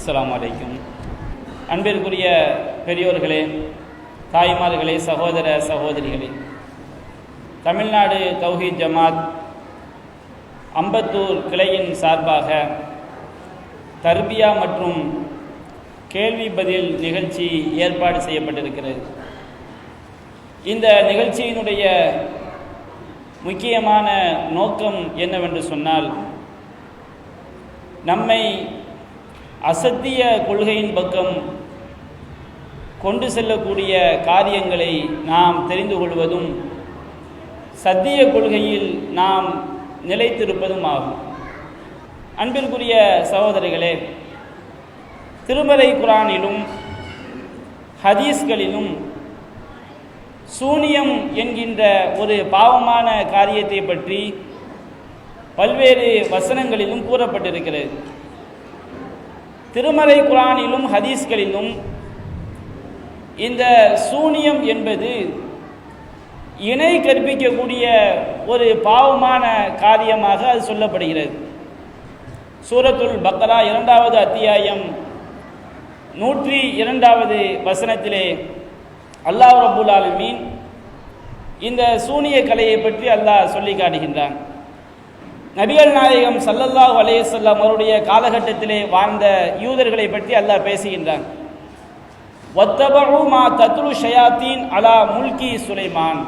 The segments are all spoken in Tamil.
அஸ்ஸலாமு அலைக்கும். அன்பிற்குரிய பெரியோர்களே, தாய்மார்களே, சகோதர சகோதரிகளே, தமிழ்நாடு தௌஹீத் ஜமாத் அம்பத்தூர் கிளையின் சார்பாக தர்பியா மற்றும் கேள்வி பதில் நிகழ்ச்சி ஏற்பாடு செய்யப்பட்டிருக்கிறது. இந்த நிகழ்ச்சியினுடைய முக்கியமான நோக்கம் என்னவென்று சொன்னால், நம்மை அசத்திய கொள்கையின் பக்கம் கொண்டு செல்லக்கூடிய காரியங்களை நாம் தெரிந்து கொள்வதும் சத்திய கொள்கையில் நாம் நிலைத்திருப்பதும் ஆகும். அன்பிற்குரிய சகோதரிகளே, திருமறை குர்ஆனிலும் ஹதீஸ்களிலும் சூனியம் என்கின்ற ஒரு பாவமான காரியத்தை பற்றி பல்வேறு வசனங்களிலும் கூறப்பட்டிருக்கிறது. திருமறை குர்ஆனிலும் ஹதீஸ்களிலும் இந்த சூனியம் என்பது இணை கற்பிக்கக்கூடிய ஒரு பாவமான காரியமாக அது சொல்லப்படுகிறது. சூரத்துல் பக்ரா 2வது அத்தியாயம் 102வது வசனத்திலே அல்லாஹ் ரப்புல் ஆலமீன் இந்த சூனிய கலையை பற்றி அல்லாஹ் சொல்லி காட்டுகின்றான். நபிகள் நாயகம் ஸல்லல்லாஹு அலைஹி வஸல்லம் அவருடைய காலகட்டத்திலே வாழ்ந்த யூதர்களை பற்றி அல்லாஹ் பேசுகின்றான். வத்தபஉ மா தத்லு ஷயாத்தீன் அலா முல்கி சுலைமான்.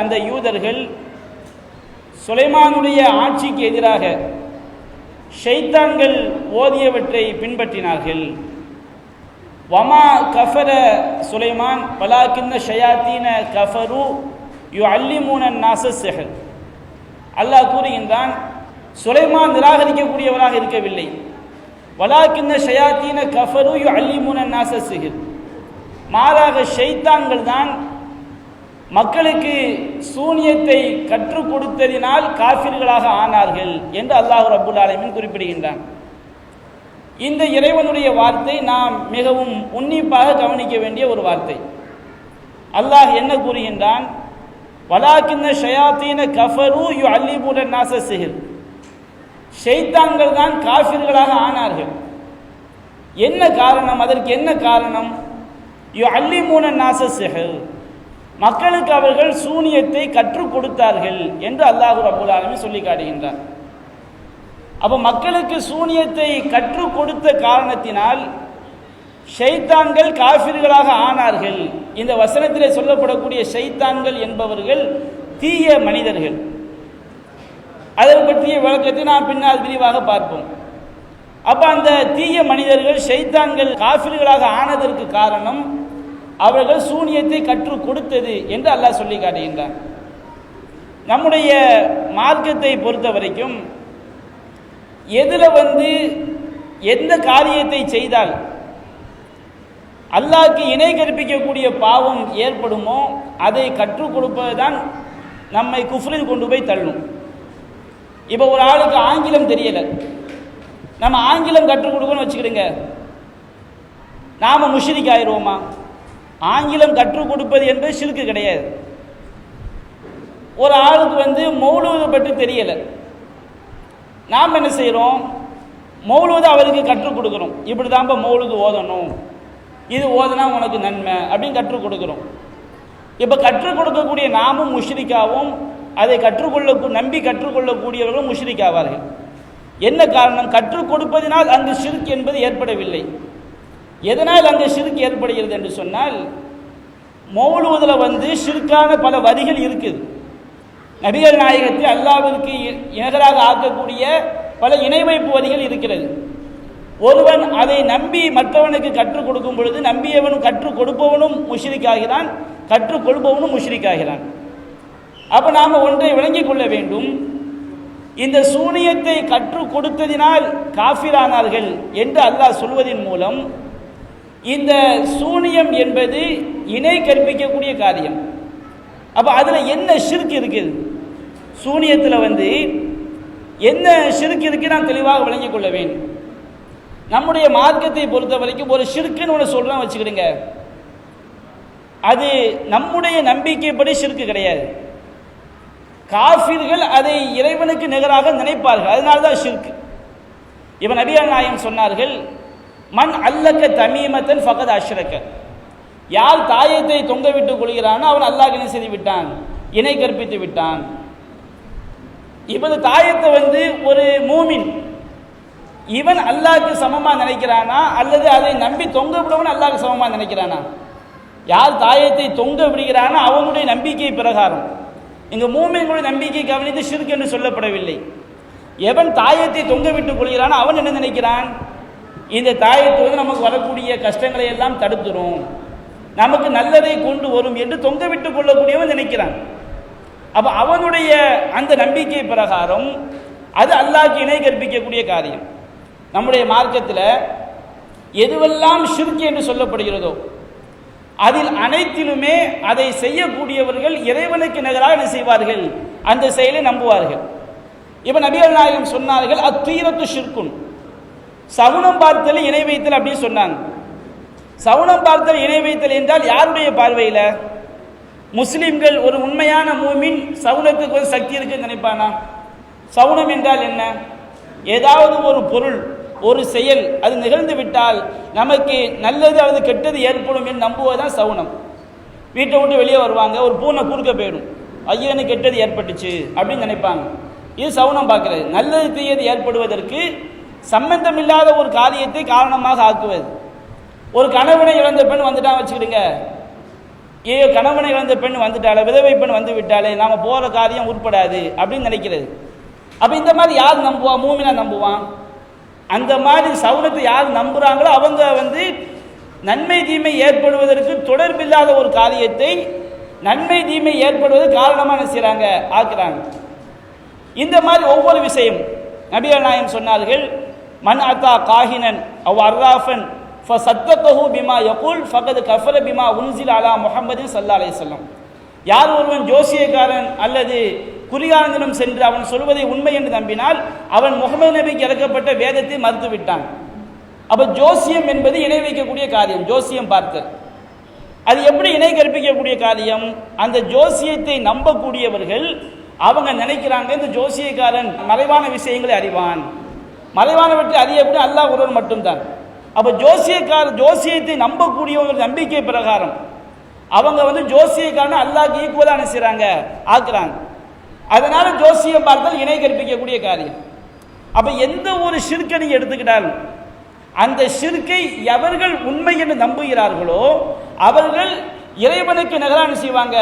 அந்த யூதர்கள் சுலைமானுடைய ஆட்சிக்கு எதிராக ஷைத்தான்கள் ஓதியவற்றை பின்பற்றினார்கள். வமா கஃபர சுலைமான் வலாக்கின்ன ஷயாத்தீன கஃபரு யுஅல்லிமூன அன்-நாஸ ஸிஹ்ர். அல்லாஹ் கூறுகின்றான், சுலைமான் நிராகரிக்கக்கூடியவராக இருக்கவில்லை. வலாக்கின்ன ஷயாத்தீன கஃபரு யுஅல்லிமூன அன்-நாஸ ஸிஹ்ர். மாறாக ஷைத்தான்கள் தான் மக்களுக்கு சூனியத்தை கற்றுக் கொடுத்ததினால் காஃபிர்களாக ஆனார்கள் என்று அல்லாஹ் ரப்புல் ஆலமீன் குறிப்பிடுகின்றான். இந்த இறைவனுடைய வார்த்தை நாம் மிகவும் உன்னிப்பாக கவனிக்க வேண்டிய ஒரு வார்த்தை. அல்லாஹ் என்ன கூறுகின்றான்? வலாக்கின்ன ஷயாத்தீன கஃபரு யுஅல்லிமூன அன்-நாஸ ஸிஹ்ர். ஷைத்தான்கள் தான் காஃபிர்களாக ஆனார்கள். என்ன காரணம்? அதற்கு என்ன காரணம்? யுஅல்லிமூன அன்-நாஸ ஸிஹ்ர். மக்களுக்கு அவர்கள் சூனியத்தை கற்றுக் கொடுத்தார்கள் என்று அல்லாஹ் ரப்புல் ஆலமீன் சொல்லி காட்டுகின்றார். அப்போ மக்களுக்கு சூனியத்தை கற்றுக் கொடுத்த காரணத்தினால் ஷைத்தான்கள் காஃபிர்களாக ஆனார்கள். இந்த வசனத்திலே சொல்லப்படக்கூடிய ஷைத்தான்கள் என்பவர்கள் தீய மனிதர்கள். அதை பற்றிய விளக்கத்தை நாம் பின்னால் விரிவாக பார்ப்போம். அப்போ அந்த தீய மனிதர்கள் ஷைத்தான்கள் காஃபிர்களாக ஆனதற்கு காரணம் அவர்கள் சூனியத்தை கற்றுக் கொடுத்தது என்று அல்லாஹ் சொல்லி காட்டுகின்றார். நம்முடைய மார்க்கத்தை பொறுத்த வரைக்கும் எதில் எந்த காரியத்தை செய்தால் அல்லாஹ்க்கு இணை கற்பிக்கக்கூடிய பாவம் ஏற்படுமோ அதை கற்றுக் கொடுப்பதுதான் நம்மை குஃப்ரில் கொண்டு போய் தள்ளும். இப்போ ஒரு ஆளுக்கு ஆங்கிலம் தெரியலை, நம்ம ஆங்கிலம் கற்றுக் கொடுக்கணும்னு வச்சுக்கிடுங்க, நாம் முஷ்ரிக் ஆயிடுவோமா? ஆங்கிலம் கற்றுக் கொடுப்பது என்பது ஷிர்க்கு கிடையாது. ஒரு ஆளுக்கு மௌலூது பற்றி தெரியலை, நாம் என்ன செய்கிறோம்? மௌலூது அவருக்கு கற்றுக் கொடுக்குறோம். இப்படி தான்ப்பா மௌலூது ஓதணும், இது ஓதுனா உனக்கு நன்மை அப்படின்னு கற்றுக் கொடுக்குறோம். இப்போ கற்றுக் கொடுக்கக்கூடிய நாமும் முஷ்ரிக்காவும் அதை நம்பி கற்றுக்கொள்ளக்கூடியவர்களும் முஷ்ரிக்காவார்கள். என்ன காரணம்? கற்றுக் கொடுப்பதினால் அந்த ஷிர்க் என்பது ஏற்படவில்லை. எதனால் அந்த ஷிர்க் ஏற்படுகிறது என்று சொன்னால், மௌலூதில் ஷிர்கான பல வரிகள் இருக்குது. நபிகள் நாயகத்தை அல்லாஹ்விற்கு இணையாக ஆக்கக்கூடிய பல இணை வைப்பு வரிகள் இருக்கிறது. ஒருவன் அதை நம்பி மற்றவனுக்கு கற்றுக் கொடுக்கும் பொழுது நம்பியவனும் கற்றுக் கொடுப்பவனும் முஷ்ரிக்காகிறான், கற்றுக் கொள்பவனும் முஷ்ரிக்காகிறான். அப்போ நாம் ஒன்றை விளங்கிக் கொள்ள வேண்டும். இந்த சூனியத்தை கற்றுக் கொடுத்ததினால் காஃபிரானார்கள் என்று அல்லாஹ் சொல்வதன் மூலம் இந்த சூனியம் என்பது இணை கற்பிக்கக்கூடிய காரியம். அப்போ அதில் என்ன ஷிர்க் இருக்குது? சூனியத்தில் என்ன ஷிர்க் இருக்குது நாம் தெளிவாக விளங்கிக் கொள்ள வேண்டும். நம்முடைய மார்க்கத்தை பொறுத்த வரைக்கும் ஒரு ஷிர்க்குன்னு ஒன்று சொல்கிறோம் வச்சுக்கிடுங்க, அது நம்முடைய நம்பிக்கைப்படி ஷிர்க்கு கிடையாது. காஃபிர்கள் அதை இறைவனுக்கு நிகராக நினைப்பார்கள். அதனால தான் ஷிர்க். இப்போ நபிகள் நாயகம் சொன்னார்கள், மன் அல்லக்க தமீமத்தன் ஃபகத் அஷ்ரக்க, யார் தாயத்தை தொங்க விட்டுக் கொள்கிறானோ அவன் அல்லாஹ் என்ன செய்து விட்டான், இணை கற்பித்து விட்டான். இப்ப இந்த தாயத்தை ஒரு மூமின் இவன் அல்லாஹ்க்கு சமமா நினைக்கிறானா அல்லது அதை நம்பி தொங்க விடுவன் அல்லாஹ்க்கு சமமா நினைக்கிறானா? யார் தாயத்தை தொங்க விடுகிறானோ அவனுடைய நம்பிக்கை பிரகாரம், இங்க மூமின்களுடைய நம்பிக்கை கவனித்து ஷிர்க் என்று சொல்லப்படவில்லை. எவன் தாயத்தை தொங்க விட்டுக் கொள்கிறானோ அவன் என்ன நினைக்கிறான், இந்த தாயத்தை நமக்கு வரக்கூடிய கஷ்டங்களை எல்லாம் தடுத்துரும், நமக்கு நல்லதை கொண்டு வரும் என்று தொங்க விட்டுக் கொள்ளக்கூடியவன் நினைக்கிறான். அப்ப அவனுடைய அந்த நம்பிக்கை பிரகாரம் அது அல்லாஹ்க்கு இணை கற்பிக்கக்கூடிய காரியம். நம்முடைய மார்க்கத்தில் எதுவெல்லாம் ஷிர்க் என்று சொல்லப்படுகிறதோ அதில் அனைத்திலுமே அதை செய்யக்கூடியவர்கள் இறைவனுக்கு நிகராக என்ன செய்வார்கள், அந்த செயலை நம்புவார்கள். இப்ப நபிகள் நாயகம் சொன்னார்கள், அத்தீரத்து ஷிர்குன், சகுனம் பார்த்தல் இணை வைத்தல் அப்படின்னு சொன்னாங்க. சகுனம் பார்த்தல் இணை வைத்தல் என்றால் யாருடைய பார்வையில்? முஸ்லிம்கள் ஒரு உண்மையான மூமின் சகுனத்துக்கு ஒரு சக்தி இருக்குன்னு நினைப்பானா? சகுனம் என்றால் என்ன? ஏதாவது ஒரு பொருள், ஒரு செயல் அது நிகழ்ந்து விட்டால் நமக்கு நல்லது அல்லது கெட்டது ஏற்படும் என்று நம்புவதுதான் சகுனம். வீட்டை விட்டு வெளியே வருவாங்க, ஒரு பூனை குறுக்க போயிடும், ஐயோ எனக்கு கெட்டது ஏற்பட்டுச்சு அப்படின்னு நினைப்பாங்க. இது சகுனம் பார்க்கிறது. நல்லது தீயது ஏற்படுவதற்கு சம்பந்தம் இல்லாத ஒரு காரியத்தை காரணமாக ஆக்குவது. ஒரு கணவனை இழந்த பெண் வந்துட்டான் வச்சுக்கிடுங்க, ஏ கணவனை இழந்த பெண் வந்துட்டாலே, விதவை பெண் வந்து விட்டாலே நாம போற காரியம் உட்படாது அப்படின்னு நினைக்கிறது. அப்ப இந்த மாதிரி யார் நம்புவான்? மூமினா நம்புவான். அந்த மாதிரி சகுனத்தை யார் நம்புறாங்களோ அவங்க நன்மை தீமை ஏற்படுவதற்கு தொடர்பில்லாத ஒரு காரியத்தை நன்மை தீமை ஏற்படுவது காரணமான செய்றாங்க, ஆக்குறாங்க. இந்த மாதிரி ஒவ்வொரு விஷயம் நபிகள் நாயகம் சொன்னார்கள், மன் அத்தா காஹினன் அவ் அர்ராஃபன் ஃபஸத்தகஹு பிமா யகூல் ஃபகத் கஃபர பிமா உன்ஸில அலா முஹம்மதின் ஸல்லல்லாஹு அலைஹி வஸல்லம். யார் ஒருவன் ஜோசியக்காரன் அல்லது குறிகாரனிடம் சென்று அவன் சொல்வதை உண்மை என்று நம்பினால் அவன் முகமது நபிக்கு இறக்கப்பட்ட வேதத்தை மறுத்து விட்டான். அப்ப ஜோசியம் என்பது இணை வைக்கக்கூடிய காரியம். ஜோசியம் பார்த்தல் அது எப்படி இணை கற்பிக்கக்கூடிய காரியம்? அந்த ஜோசியத்தை நம்பக்கூடியவர்கள் அவங்க நினைக்கிறாங்க, இந்த ஜோசியக்காரன் மறைவான விஷயங்களை அறிவான், மறைவானவற்றை அறியக்கூடிய அல்லாஹ் ஒருவன் மட்டும்தான். அப்ப ஜோசியத்தை நம்பக்கூடியவங்க நம்பிக்கை பிரகாரம் அவங்க ஜோசியக்காரன் அல்லாஹ்க்கு ஈக்குவலான செய்றாங்க, ஆக்குறாங்க. அதனால ஜோசியம் பார்த்தல் இணை கற்பிக்கக்கூடிய காரியம். அப்ப எந்த ஒரு ஷிர்க்கை நீங்க எடுத்துக்கிட்டாலும் அந்த ஷிர்க்கை எவர்கள் உண்மை என்று நம்புகிறார்களோ அவர்கள் இறைவனுக்கு நிகரான செய்வாங்க,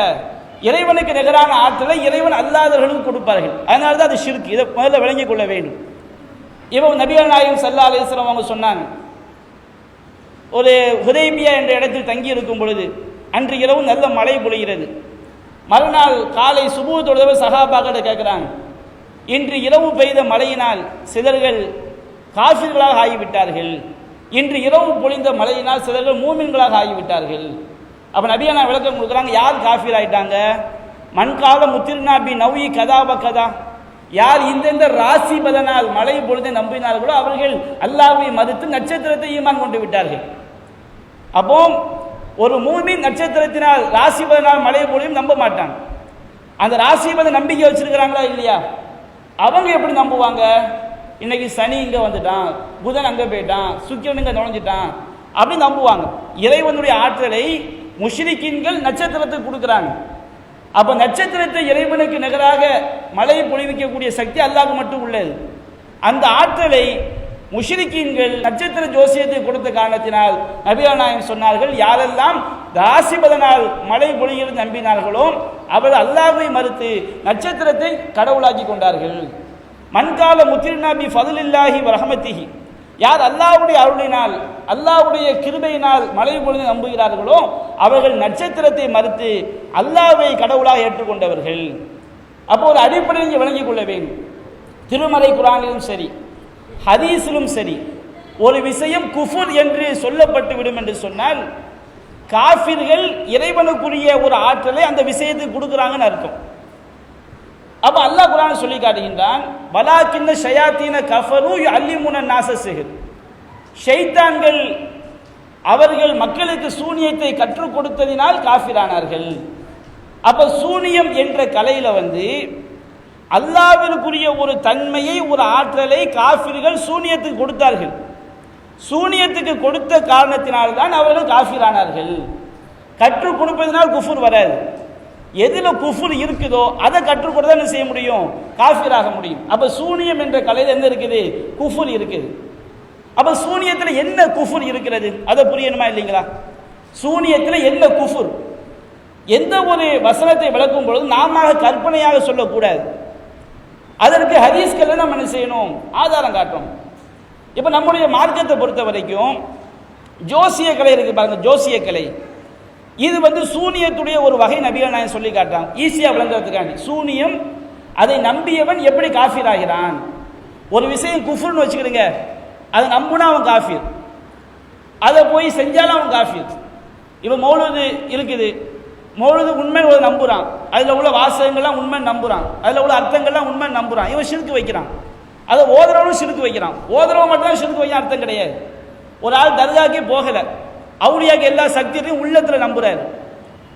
இறைவனுக்கு நிகரான ஆற்றலை இறைவன் அல்லாதவர்களுக்கு கொடுப்பார்கள். அதனாலதான் அது ஷிர்க். இதை முதல்ல விளங்கிக் கொள்ள வேண்டும். இவன் நபிகள் நாயகம் ஸல்லல்லாஹு அலைஹி வஸல்லம் அவங்க சொன்னாங்க, ஒரு ஹுதைபியா என்ற இடத்தில் தங்கி இருக்கும் பொழுது அன்று இரவு நல்ல மழை பொழிகிறது. மறுநாள் காலை சுபூ தொழுதவ சஹாபாக்களை கேட்கிறாங்க, இன்று இரவு பெய்த மழையினால் சிலர்கள் காஃபிர்களாக ஆகிவிட்டார்கள், இன்று இரவு பொழிந்த மழையினால் சிலர்கள் மூமின்களாக ஆகிவிட்டார்கள். அப்ப நபியா விளக்கம் கொடுக்குறாங்க, யார் காஃபிர் ஆயிட்டாங்க? மண்கால முத்திர்னாபி நவ்வி கதாப கதா, யார் இந்தெந்த ராசி பலனால் மழை பொழுதை நம்பினார்களோ அவர்கள் அல்லாஹ்வை மறுத்து நட்சத்திரத்தை ஈமான் கொண்டு விட்டார்கள். அப்போ ஒரு மூமின் நட்சத்திரத்தினால் ராசி பலனால் மழை பொழியும் நம்ப மாட்டான். அந்த ராசி பல நம்பிக்கை வச்சிருக்கிறாங்களா இல்லையா? அவங்க எப்படி நம்புவாங்க? இன்னைக்கு சனி இங்க வந்துட்டான், புதன் அங்க போயிட்டான், சுக்கிரன் இங்க நுழைஞ்சிட்டான் அப்படி நம்புவாங்க. இறைவனுடைய ஆற்றலை முஷ்ரிக்கீன்கள் நட்சத்திரத்துக்கு கொடுக்குறாங்க. அப்ப நட்சத்திரத்தை இறைவனுக்கு நிகராக மழை பொழிவிக்கக்கூடிய சக்தி அல்லாஹ்க்கு மட்டும் உள்ளது. அந்த ஆற்றலை முஷ்ரிக்கீன்கள் நட்சத்திர ஜோசியத்தை கொடுத்த காரணத்தினால் நபிகள் நாயகம் சொன்னார்கள், யாரெல்லாம் ராசி பலனால் மழை பொழிகிறது நம்பினார்களோ அவர்கள் அல்லாஹ்வை மறுத்து நட்சத்திரத்தை கடவுளாக்கி கொண்டார்கள். மண்கால முத்திர்னாபி ஃபதுலில்லாஹி வ ரஹ்மத்திஹி, யார் அல்லாஹ்வுடைய அருளினால் அல்லாஹ்வுடைய கிருபையினால் மழை பொழிந்து நம்புகிறார்களோ அவர்கள் நட்சத்திரத்தை மறுத்து அல்லாஹ்வை கடவுளாக ஏற்றுக்கொண்டவர்கள். அப்போ ஒரு அடிப்படையை விளங்கிக் கொள்ள வேண்டும். திருமறை குர்ஆனிலும் சரி ஹதீஸிலும் சரி ஒரு விஷயம் குஃபுர் என்று சொல்லப்பட்டு விடும் என்று சொன்னால் காஃபிர்கள் இறைவனுக்குரிய ஒரு ஆற்றலை அந்த விஷயத்துக்கு கொடுக்குறாங்கன்னு அர்த்தம். அப்ப அல்லாஹ் குர்ஆன் சொல்லி காட்டுகின்றான், வலாக்கின்ன ஷயாத்தீன கஃபரு யுஅல்லிமுன நாஸ சிஹ்ர், ஷைத்தான்கள் அவர்கள் மக்களுக்கு சூனியத்தை கற்றுக் கொடுத்ததினால் காஃபிரானார்கள். அப்ப சூனியம் என்ற கலையில அல்லாஹ்விற்குரிய ஒரு தன்மையை ஒரு ஆற்றலை காஃபிர்கள் சூனியத்துக்கு கொடுத்தார்கள். சூனியத்துக்கு கொடுத்த காரணத்தினால்தான் அவர்கள் காஃபிரானார்கள். கற்றுக் கொடுப்பதனால் குஃபுர் வராது. எதில் குஃபுர் இருக்குதோ அதை கற்றுக் கொடுத்தா என்ன செய்ய முடியும்? காஃபிராக முடியும். அப்ப சூனியம் என்ற கலையில் என்ன இருக்குது? குஃபுர் இருக்குது. அப்ப சூனியத்தில் என்ன குஃபுர் இருக்கிறது அதை புரியணுமா இல்லைங்களா? சூனியத்தில் என்ன குஃபுர்? எந்த ஒரு வசனத்தை விளக்கும் பொழுது நாம கற்பனையாக சொல்லக்கூடாது. அதற்கு ஹதீஸ்கள் நம்ம என்ன செய்யணும்? ஆதாரம் காட்டணும். இப்போ நம்முடைய மார்க்கத்தை பொறுத்த வரைக்கும் ஜோசிய கலை இருக்கு பாருங்க. ஜோசிய கலை இது சூனியத்துடைய ஒரு வகை. நபிகள் நாயகம் சொல்லி காட்டுறாங்க ஈஸியா விளங்குறதுக்காண்டி. சூனியம், அதை நம்பியவன் எப்படி காஃபிர் ஆகிறான். ஒரு விஷயம் குஃபுர்னு வச்சுக்கிடுங்க, அதை நம்புனா அவன் காஃபிர், அதை போய் செஞ்சாலும் அவன் காஃபிர். இப்போ மௌலூது இருக்குது, மௌலூது உண்மை நம்புறான், அதில் உள்ள வாசகங்கள்லாம் உண்மை நம்புறான், அதில் உள்ள அர்த்தங்கள்லாம் உண்மை நம்புறான். இவன் ஷிர்க் வைக்கிறான். அதை ஓதுறவனும் ஷிர்க் வைக்கிறான். ஓதுறவன் மட்டும் தான் ஷிர்க் வைக்க அர்த்தம் கிடையாது. ஒரு ஆள் தர்காக்கே போகலை, அவுலியாக்கு எல்லா சக்தி இருக்கு உள்ளத்தில் நம்புறாரு.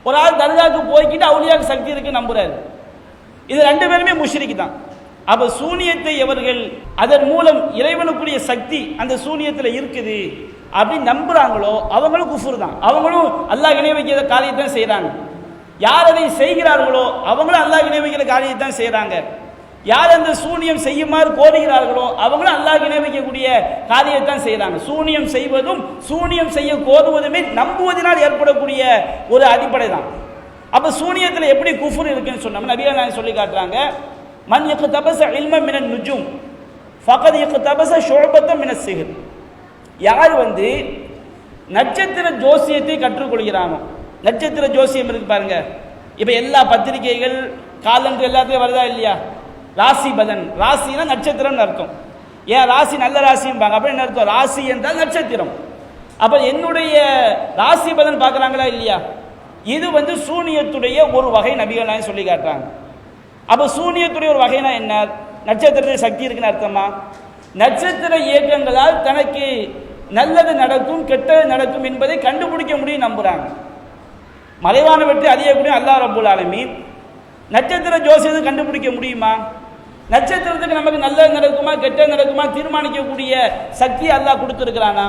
ஒரு ஆள் தர்காக்கு போய்கிட்டு அவுலியாக்கு சக்தி இருக்கு நம்புறாரு. இது ரெண்டு பேருமே முஷ்ரிக் தான். அப்ப சூனியத்தை எவர்கள் அதன் மூலம் இறைவனுக்குரிய சக்தி அந்த சூனியத்தில் இருக்குது அப்படின்னு நம்புறாங்களோ அவங்களும் குஃபுர் தான். அவங்களும் அல்லாஹ் இணை வைக்கிற காரியத்தை தான் செய்யறாங்க. யார் அதை செய்கிறார்களோ அவங்களும் அல்லாஹ் இணை வைக்கிற காரியத்தை தான் செய்யறாங்க. யார் அந்த சூனியம் செய்யுமாறு கோருகிறார்களோ அவங்களும் அல்லாஹ் இணை வைக்கக்கூடிய காரியத்தை தான் செய்யறாங்க. சூனியம் செய்வதும் சூனியம் செய்ய கோருவதுமே நம்புவதனால் ஏற்படக்கூடிய ஒரு அடிப்படை தான். அப்ப சூனியத்தில் எப்படி குஃபுர் இருக்குன்னு சொன்னோம் நபிகள் நாயகம் சொல்லி காட்டுறாங்க. மன் யக்தபஸ இல்மன் மினன் நுஜூம் ஃபகத் யக்தபஸ ஷுஅபத்தன் மினஸ் சிஹ்ர். யார் நட்சத்திர ஜோசியத்தை கற்றுக்கொள்கிறானோ, நட்சத்திர ஜோசியம் இருக்கு பாருங்க. இப்ப எல்லா பத்திரிகைகள் காலங்கள் எல்லாத்தையும் வருதா இல்லையா? ராசி பலன், ராசினா நட்சத்திரம் அர்த்தம். ஏன் ராசி நல்ல ராசிம்பாங்க, அப்ப என்ன அர்த்தம்? ராசி என்றால் நட்சத்திரம். அப்ப என்னுடைய ராசி பலன் பார்க்கறாங்களா இல்லையா? இது சூனியத்துடைய ஒரு வகை. நபிகள் நாயகம் சொல்லி காட்டுறாங்க. அப்ப சூனியத்துடைய ஒரு வகைனா என்ன? நட்சத்திரத்தில் சக்தி இருக்குன்னு அர்த்தமா? நட்சத்திர இயக்கங்களால் தனக்கு நல்லது நடக்கும் கெட்டது நடக்கும் என்பதை கண்டுபிடிக்க முடியும் நம்புறாங்க. மறைவான வெற்றி அறியக்கூடிய அல்லாஹ் ரப்புல் ஆலமீன் நட்சத்திர ஜோசியத்தை கண்டுபிடிக்க முடியுமா? நட்சத்திரத்துக்கு நமக்கு நல்லது நடக்குமா கெட்டது நடக்குமா தீர்மானிக்கக்கூடிய சக்தி அல்லாஹ் கொடுத்துருக்கிறானா?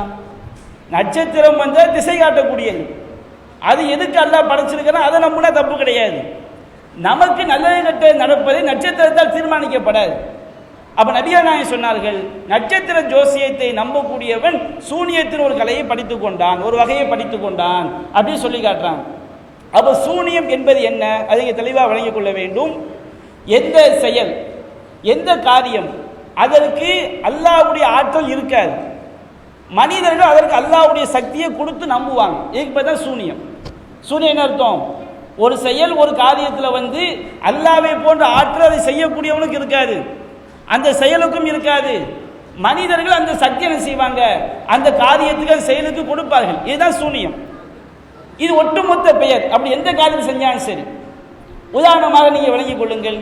நட்சத்திரம் திசை காட்டக்கூடியது. அது எதுக்கு அல்லாஹ் படைச்சிருக்கிறான், அதை நம்பினா தப்பு கிடையாது. நமக்கு நல்லது கெட்டது நடப்பதை நட்சத்திரத்தால் தீர்மானிக்கப்படாது. அப்ப நபிகள் நாயகம் சொன்னார்கள், நட்சத்திர ஜோசியத்தை நம்பக்கூடியவன் சூனியத்தின் ஒரு கலையை படித்துக் கொண்டான், ஒரு வகையை படித்துக் கொண்டான் அப்படின்னு சொல்லி காட்டுறான். அப்ப சூனியம் என்பது என்ன, அதை தெளிவாக வழங்கிக் கொள்ள வேண்டும். எந்த செயல் எந்த காரியம் அதற்கு அல்லாஹ்வுடைய ஆற்றல் இருக்காது, மனிதர்கள் அதற்கு அல்லாஹ்வுடைய சக்தியை கொடுத்து நம்புவாங்க. இதுக்கு பேர் தான் சூனியம். சூனியம் என்ன அர்த்தம்? ஒரு செயல் ஒரு காரியத்தில் அல்லாஹ்வை போன்ற ஆற்றல் அதை செய்யக்கூடியவனுக்கு இருக்காது, அந்த செயலுக்கும் இருக்காது. மனிதர்கள் அந்த சக்தி என்ன செய்வாங்க, அந்த காரியத்துக்கு அந்த செயலுக்கு கொடுப்பார்கள். இதுதான் சூனியம். இது ஒட்டுமொத்த பெயர். அப்படி எந்த காரியம் செஞ்சாலும் சரி. உதாரணமாக நீங்க விளங்கிக் கொள்ளுங்கள்.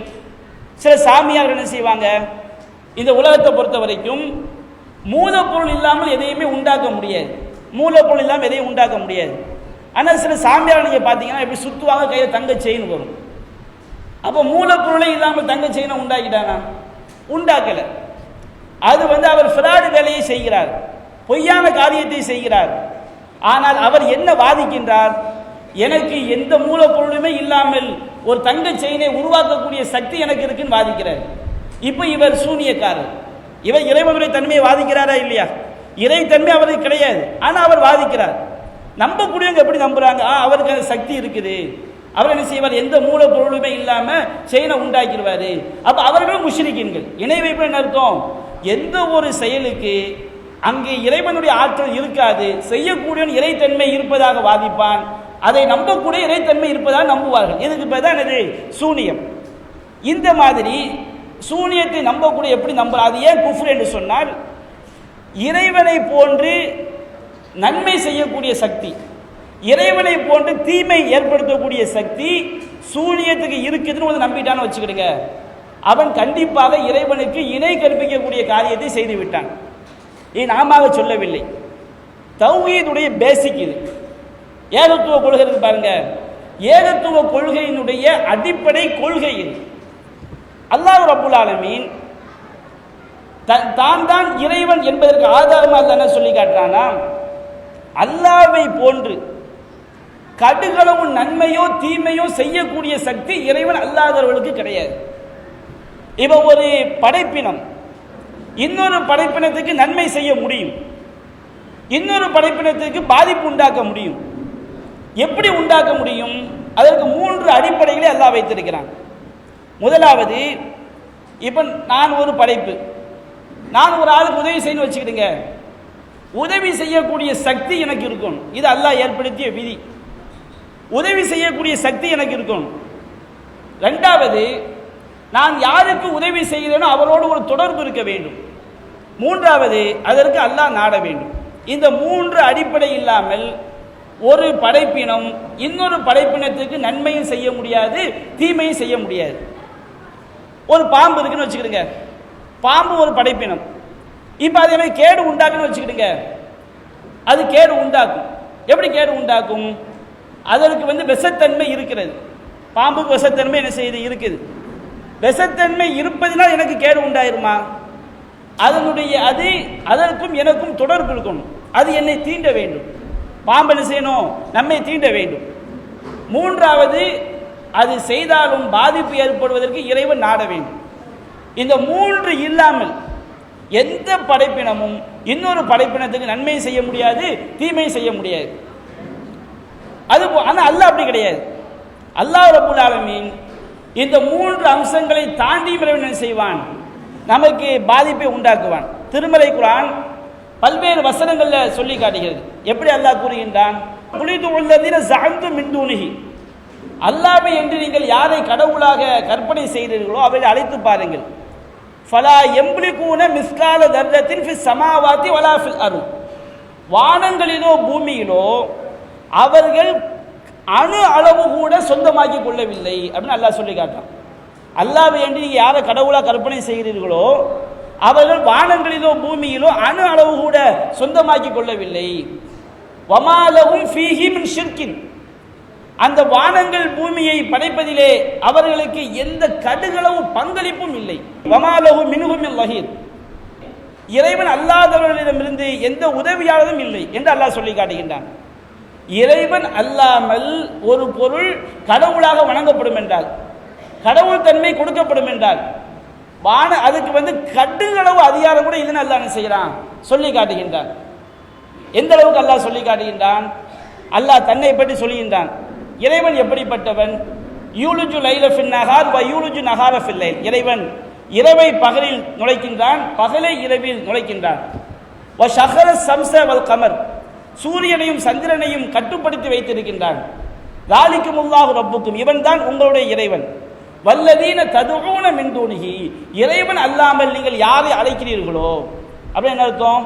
சில சாமியார்கள் என்ன செய்வாங்க, இந்த உலகத்தை பொறுத்த வரைக்கும் மூலப்பொருள் இல்லாமல் எதையுமே உண்டாக்க முடியாது, மூலப்பொருள் இல்லாமல் எதையும் உண்டாக்க முடியாது. ஆனால் சில சாமியார்கள் நீங்க பார்த்தீங்கன்னா எப்படி சுத்துவாங்க, கையில் தங்க செயின் வரும். அப்போ மூலப்பொருளே இல்லாமல் தங்க செயினை உண்டாக்கிட்டானா? உண்டாக்கல. அது அவர் ஃப்ராடு வேலையை செய்கிறார், பொய்யான காரியத்தை செய்கிறார். ஆனால் அவர் என்ன வாதிக்கின்றார்? எனக்கு எந்த மூலப்பொருளுமே இல்லாமல் ஒரு தங்க செயினை உருவாக்கக்கூடிய சக்தி எனக்கு இருக்குன்னு வாதிக்கிறார். இப்போ இவர் சூனியக்காரர். இவர் இறைவனுடைய தன்மையை வாதிக்கிறாரா இல்லையா? இறைத்தன்மை அவருக்கு கிடையாது, ஆனால் அவர் வாதிக்கிறார். நம்பக்கூடியவங்க எப்படி நம்புறாங்க? அவருக்கு அந்த சக்தி இருக்குது, அவர் என்ன செய்வார், எந்த மூலப்பொருளுமே இல்லாம செயினை உண்டாக்கிடுவாரு. அப்ப அவர்களும் முஷ்ரிக்கீன்கள். இணை வைப்பு என்ன அர்த்தம்? எந்த ஒரு செயலுக்கு அங்கே இறைவனுடைய ஆற்றல் இருக்காது, செய்யக்கூடியவன் இறைத்தன்மை இருப்பதாக வாதிப்பான், அதை நம்பக்கூடிய இறைத்தன்மை இருப்பதாக நம்புவார்கள். இதுக்கு பேர் தான் என்னது? சூனியம். இந்த மாதிரி சூனியத்தை நம்பக்கூடிய எப்படி நம்ப, அது ஏன் குஃப்ர் என்று சொன்னால், இறைவனை போன்று நன்மை செய்யக்கூடிய சக்தி, இறைவனை போன்று தீமை ஏற்படுத்தக்கூடிய சக்தி சூனியத்துக்கு இருக்குதுன்னு நம்பிட்டான்னு வச்சுக்கிடுங்க, அவன் கண்டிப்பாக இறைவனுக்கு இணை கற்பிக்கக்கூடிய காரியத்தை செய்து விட்டான். இது நாம சொல்லவில்லை, தௌஹீதுடைய பேசிக் இது. ஏகத்துவ கொள்கை இருக்கு பாருங்க, ஏகத்துவ கொள்கையினுடைய அடிப்படை கொள்கை இது. அல்லாஹ் ரப்புல் ஆலமீன் தான் தான் இறைவன் என்பதற்கு ஆதாரமாக என்ன சொல்லி காட்டுறானா, அல்லாஹ்வை போன்று கடுகளவு நன்மையோ தீமையோ செய்யக்கூடிய சக்தி இறைவன் அல்லாதவர்களுக்கு கிடையாது. இப்போ ஒரு படைப்பினம் இன்னொரு படைப்பினத்துக்கு நன்மை செய்ய முடியும், இன்னொரு படைப்பினத்துக்கு பாதிப்பு உண்டாக்க முடியும். எப்படி உண்டாக்க முடியும்? அதற்கு 3 அடிப்படைகளை அல்லாஹ் வைத்திருக்கிறான். முதலாவது, இப்போ நான் ஒரு படைப்பு, நான் ஒரு ஆளுக்கு உதவி செய்யணும்னு வச்சுக்கிடுங்க, உதவி செய்யக்கூடிய சக்தி எனக்கு இருக்கணும். இது அல்லாஹ் ஏற்படுத்திய விதி. உதவி செய்யக்கூடிய சக்தி எனக்கு இருக்கணும். ரெண்டாவது, நான் யாருக்கு உதவி செய்கிறேனோ அவரோடு ஒரு தொடர்பு இருக்க வேண்டும். மூன்றாவது, அதற்கு அல்லாஹ் நாட வேண்டும். இந்த 3 அடிப்படை இல்லாமல் ஒரு படைப்பினம் இன்னொரு படைப்பினத்துக்கு நன்மையும் செய்ய முடியாது, தீமையும் செய்ய முடியாது. ஒரு பாம்பு இருக்குன்னு வச்சுக்கிடுங்க, பாம்பு ஒரு படைப்பினம். இப்போ அதே மாதிரி கேடு உண்டாக்குன்னு வச்சுக்கிடுங்க, அது கேடு உண்டாக்கும். எப்படி கேடு உண்டாக்கும்? அதற்கு விஷத்தன்மை இருக்கிறது. பாம்புக்கு விஷத்தன்மை என்ன செய்யுது? இருக்குது. விஷத்தன்மை இருப்பதினால் எனக்கு கேடு உண்டாயிருமா? அது அதற்கும் எனக்கும் தொடர்பு இருக்கணும். அது என்னை தீண்ட வேண்டும். பாம்பு என்ன செய்யணும்? நம்மை தீண்ட வேண்டும். மூன்றாவது, அது செய்தாலும் பாதிப்பு ஏற்படுவதற்கு இறைவன் நாட வேண்டும். இந்த 3 இல்லாமல் எந்த படைப்பினமும் இன்னொரு படைப்பினத்துக்கு நன்மை செய்ய முடியாது, தீமை செய்ய முடியாது. அது ஆனால் அல்லாஹ் அப்படி கிடையாது. அல்லாஹ் ரப்புல் ஆலமீன் இந்த 3 அம்சங்களை தாண்டி என்ன செய்வான்? நமக்கு பாதிப்பை உண்டாக்குவான். திருமறை குர்ஆன் பல்வேறு வசனங்களில் சொல்லி காட்டுகிறது. எப்படி அல்லாஹ் கூறுகின்றான்? குலிது உள்ளதீன ஸஅந்து மின் தூனிஹி, அல்லாஹ்வை என்று நீங்கள் யாரை கடவுளாக கற்பனை செய்கிறீர்களோ அவரை அழைத்து பாருங்கள். ஃபலா யம்லிகூன மிஸ்கால தர்ரத்தின் ஃபிஸ் ஸமாவாதி வலா ஃபில் அர்த், வானங்களிலோ பூமியிலோ அவர்கள் அணு அளவு கூட சொந்தமாக்கி கொள்ளவில்லை அப்படின்னு அல்லாஹ் சொல்லி காட்டுறான். அல்லாஹ்வை என்று நீங்கள் யாரை கடவுளாக கற்பனை செய்கிறீர்களோ அவர்கள் வானங்களிலோ பூமியிலோ அணு அளவு கூட சொந்தமாக்கி கொள்ளவில்லை. வமாலஹும் ஃபீஹி மின் ஷிர்கின், அந்த வானங்கள் பூமியை படைப்பதிலே அவர்களுக்கு எந்த கடுகளவு பங்களிப்பும் இல்லை. வமாலஹு மின்ஹு மின் லஹீர், இறைவன் அல்லாதவர்களிடமிருந்து எந்த உதவியாளரும் இல்லை என்று அல்லாஹ் சொல்லி காட்டுகின்றான். இறைவன் அல்லாமல் ஒரு பொருள் கடவுளாக வணங்கப்படும் என்றால், கடவுள் தன்மை கொடுக்கப்படும் என்றால், அதுக்கு கடுகளவு அதிகாரம் கூட இதுன்னு அல்லாஹ் என்ன செய்யறான்? சொல்லி காட்டுகின்றான். எந்த அளவுக்கு அல்லாஹ் சொல்லி காட்டுகின்றான்? அல்லாஹ் தன்னை பற்றி சொல்லுகின்றான். இறைவன் எப்படிப்பட்டவன்? யூலுஜு லைல ஃபின் நஹார் வ யூலுஜு நஹார ஃபில் லைல், இறைவன் இரவை பகலில் நுழைக்கின்றான், பகலை இரவில் நுழைக்கின்றான். வ ஷஹர ஷம்ஸ வல் கமர், சூரியனையும் சந்திரனையும் கட்டுப்படுத்தி வைத்திருக்கின்றான். தாலிக்குமுல்லாஹு ரப்புக்கும், இவன் தான் உங்களுடைய இறைவன். வல்லதீன ததுஊன மின் தூனிஹி, இறைவன் அல்லாமல் நீங்கள் யாரை அழைக்கிறீர்களோ, அப்படி என்ன அர்த்தம்?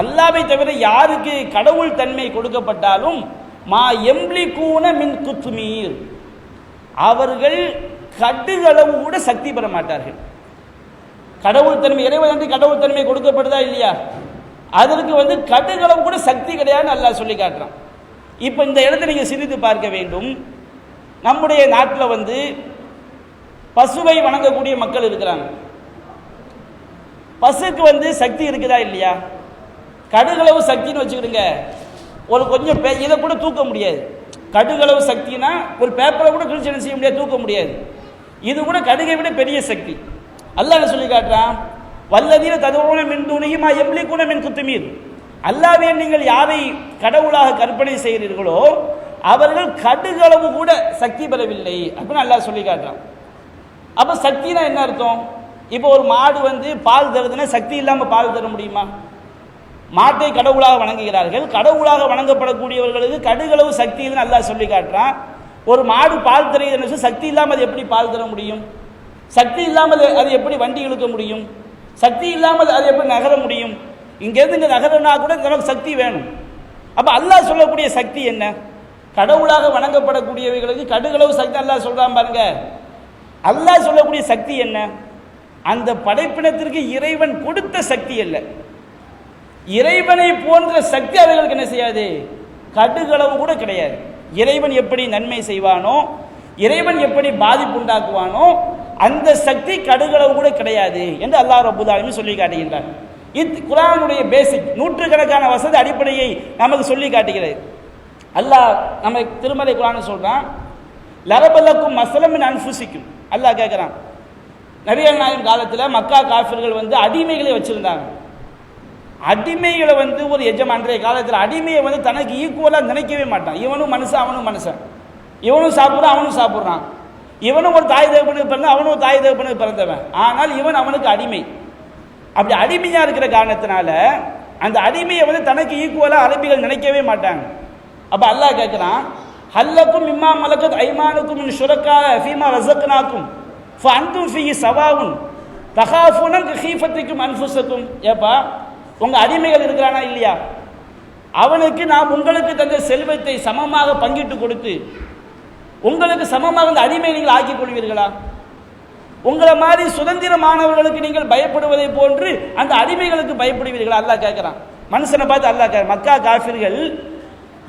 அல்லாஹ்வை தவிர யாருக்கு கடவுள் தன்மை கொடுக்கப்பட்டாலும் மா எம்லிகூன மின் குத்மீர், அவர்கள் கடுகளவு கூட சக்தி பெற மாட்டார்கள். கடவுள் தன்மை, இறைவன் கடவுள் தன்மை கொடுக்கப்படுதா இல்லையா? அதற்கு கடுகளவு கூட சக்தி கிடையாதுன்னு அல்லாஹ் சொல்லி காட்டுறான். இப்போ இந்த இடத்தை நீங்கள் சிந்தித்து பார்க்க வேண்டும். நம்முடைய நாட்டில் பசுவை வணங்கக்கூடிய மக்கள் இருக்கிறாங்க. பசுக்கு சக்தி இருக்குதா இல்லையா? கடுகளவு சக்தின்னு வச்சுக்கிடுங்க, ஒரு கொஞ்சம் இதை கூட தூக்க முடியாது. கடுகளவு சக்தினா ஒரு பேப்பரை கூட கிழிச்சு என்ன செய்ய முடியாது, தூக்க முடியாது. இது கூட கடுகை விட பெரிய சக்தி. அல்லாஹ் சொல்லி காட்டுறான், வல்லதீன ததுஊன மின் தூனிஹி மா யம்லிகூன மின் குத்மீர், அல்லாஹ்வை நீங்கள் யாரை கடவுளாக கற்பனை செய்கிறீர்களோ அவர்கள் கடுகளவு கூட சக்தி பெறவில்லை அப்படின்னு அல்லாஹ் சொல்லி காட்டுறான். அப்போ சக்தினா என்ன அர்த்தம்? இப்போ ஒரு மாடு பால் தருதுன்னா சக்தி இல்லாமல் பால் தர முடியுமா? மாட்டை கடவுளாக வணங்குகிறார்கள். கடவுளாக வணங்கப்படக்கூடியவர்களுக்கு கடுகளவு சக்தி அல்லாஹ் சொல்லி காட்டுறான். ஒரு மாடு பால் தருகிறது, சக்தி இல்லாமல் அது எப்படி பால் தர முடியும்? சக்தி இல்லாமல் அது எப்படி வண்டி இழுக்க முடியும்? சக்தி இல்லாமல் அது எப்படி நகர முடியும்? இங்கேருந்து இங்கே நகரனா கூட நமக்கு சக்தி வேணும். அப்போ அல்லாஹ் சொல்லக்கூடிய சக்தி என்ன? கடவுளாக வணங்கப்படக்கூடியவைகளுக்கு கடுகளவு சக்தி அல்லாஹ் சொல்றான் பாருங்க. அல்லாஹ் சொல்லக்கூடிய சக்தி என்ன? அந்த படைப்பினத்திற்கு இறைவன் கொடுத்த சக்தி அல்ல. இறைவனை போன்ற சக்தி அவர்களுக்கு என்ன செய்யாது? கடுகளவு கூட கிடையாது. இறைவன் எப்படி நன்மை செய்வானோ, இறைவன் எப்படி பாதிப்பு உண்டாக்குவானோ அந்த சக்தி கடுகளவு கூட கிடையாது என்று அல்லாஹ் ரப்பல் ஆலமீன் சொல்லி காட்டுகின்றார். இது குர்ஆனுடைய பேசிக், நூற்றுக்கணக்கான வசதி அடிப்படையை நமக்கு சொல்லி காட்டுகிறது. அல்லாஹ் நம்ம திருமலை குர்ஆன் சொல்றான், லரபலக்கும் மஸ்லமின் அன்ஃபுசிக்கும். அல்லாஹ் கேட்குறான், நபிகள் நாயகம் காலத்தில் மக்கா காஃபிர்கள் அடிமைகளை வச்சிருந்தாங்க. அடிமைகளை ஒரு எஜமான், அன்றைய காலத்தில் அடிமையை தனக்கு ஈக்குவலாக நினைக்கவே மாட்டான். இவனும் மனுஷன், அவனும் மனுஷன், இவனும் சாப்பிட்றான், அவனும் சாப்பிட்றான், இவனும் ஒரு தாய் தகப்பனுக்கு பிறந்த, அவனும் ஒரு தாய் தகப்பனுக்கு பிறந்தவன், ஆனால் இவன் அவனுக்கு அடிமை. அப்படி அடிமையாக இருக்கிற காரணத்தினால அந்த அடிமையை தனக்கு ஈக்குவலாக அரபிகள் நினைக்கவே மாட்டாங்க. அப்போ அல்லாஹ் கேட்குறான், ஹல்லக்கும் இம்மா மலக்கத் ஐமானுக்கும் மின் ஷுரக்கா ஃபீமா ரஸக்னாக்கும் ஃபஅன்தும் ஃபீஹி சவாவுன் தகாஃபுன கஹீஃபத்திக்கும் அன்ஃபுஸக்கும். ஏப்பா, உங்கள் அடிமைகள் இருக்கிறானா இல்லையா, அவனுக்கு நாம் உங்களுக்கு தந்த செல்வத்தை சமமாக பங்கிட்டு கொடுத்து உங்களுக்கு சமமாக அந்த அடிமை நீங்கள் ஆக்கிக் கொள்வீர்களா? உங்களை மாதிரி சுதந்திரமானவர்களுக்கு நீங்கள் பயப்படுவதை போன்று அந்த அடிமைகளுக்கு பயப்படுவீர்களா? அல்லாஹ் கேட்கிறான். மனுஷனை பார்த்து அல்லாஹ் கேட்க, மக்கா காஃபிர்கள்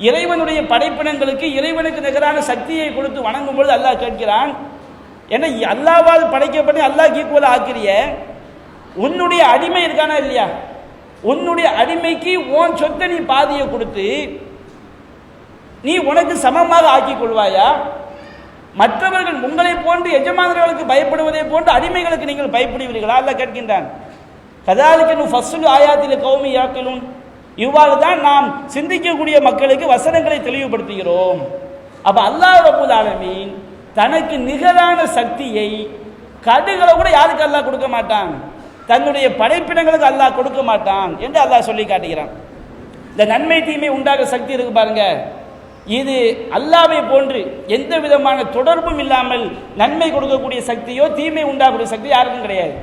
இறைவனுடைய படைப்பினங்களுக்கு இறைவனுக்கு நிகரான சக்தியை கொடுத்து வணங்கும் பொழுது அல்லாஹ் கேட்கிறான், ஏன்னா அல்லாஹ்வால் படைக்கப்பட்டு அல்லாஹ் ஈக்குவலாக ஆக்கிறிய உன்னுடைய அடிமை இருக்கானா இல்லையா, உன்னுடைய அடிமைக்கு உன் சொத்தை நீ பாதியை கொடுத்து நீ உனக்கு சமமாக ஆக்கிக் கொள்வாயா? மற்றவர்கள் உங்களை போன்று எஜமானர்களுக்கு பயப்படுவதை போன்று அடிமைகளுக்கு நீங்கள் பயப்படுவீர்களா? அல்லாஹ் கேட்கின்றான். கதாலிக்க ஃபஸ்ஸுல் ஆயாத்தில் கௌமி யாக்கிலூன். இவ்வாறு தான் நாம் சிந்திக்கக்கூடிய மக்களுக்கு வசனங்களை தெளிவுபடுத்துகிறோம். அப்ப அல்லாஹ் ரப்பல் ஆலமீன் தனக்கு நிகரான சக்தியை கடுகளை கூட யாருக்கு அல்லாஹ் கொடுக்க மாட்டான், தன்னுடைய படைப்பினங்களுக்கு அல்லாஹ் கொடுக்க மாட்டான் என்று அல்லாஹ் சொல்லி காட்டுகிறான். இந்த நன்மை தீமை உண்டாக சக்தி இருக்கு பாருங்க, இது அல்லாஹ்வை போன்று எந்த விதமான தொடர்பும் இல்லாமல் நன்மை கொடுக்கக்கூடிய சக்தியோ தீமை உண்டாகக்கூடிய சக்தி யாருக்கும் கிடையாது.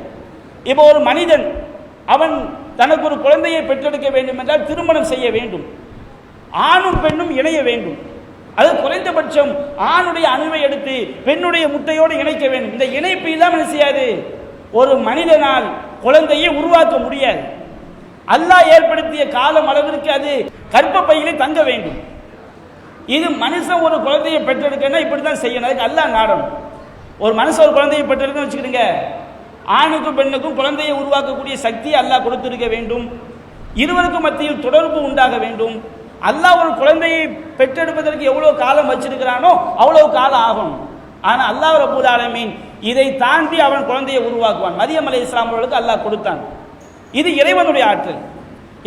இப்போ ஒரு மனிதன் அவன் தனக்கு ஒரு குழந்தையை பெற்றெடுக்க வேண்டும் என்றால் திருமணம் செய்ய வேண்டும், ஆணும் பெண்ணும் இணைய வேண்டும். அது குறைந்தபட்சம் ஆணுடைய அணுவை எடுத்து பெண்ணுடைய முட்டையோடு இணைக்க வேண்டும். இந்த இணைப்பு இல்லாமல் செய்யாது ஒரு மனிதனால் குழந்தையை உருவாக்க முடியாது. அல்லாஹ் ஏற்படுத்திய காலம் அளவிற்கு அது கர்ப்பப்பையிலே தங்க வேண்டும். இது மனுஷன் ஒரு குழந்தையை பெற்றெடுக்கன்னா இப்படித்தான் செய்யணும், அதுக்கு அல்லாஹ் நாடணும். ஒரு மனுஷன் ஒரு குழந்தையை பெற்றெடுக்க வச்சுக்கிடுங்க, ஆணுக்கும் பெண்ணுக்கும் குழந்தையை உருவாக்கக்கூடிய சக்தி அல்லாஹ் கொடுத்திருக்க வேண்டும். இருவருக்கும் மத்தியில் தொடர்பு உண்டாக வேண்டும். அல்லாஹ் ஒரு குழந்தையை பெற்றெடுப்பதற்கு எவ்வளவு காலம் வச்சிருக்கிறானோ அவ்வளவு காலம் ஆகும். ஆனால் அல்லாஹ் ரப்பல் ஆலமீன் இதை தாண்டி அவன் குழந்தையை உருவாக்குவான். மரியம் அலைஹிஸ்ஸலாம் அவர்களுக்கு அல்லாஹ் கொடுத்தான். இது இறைவனுடைய ஆற்றல்.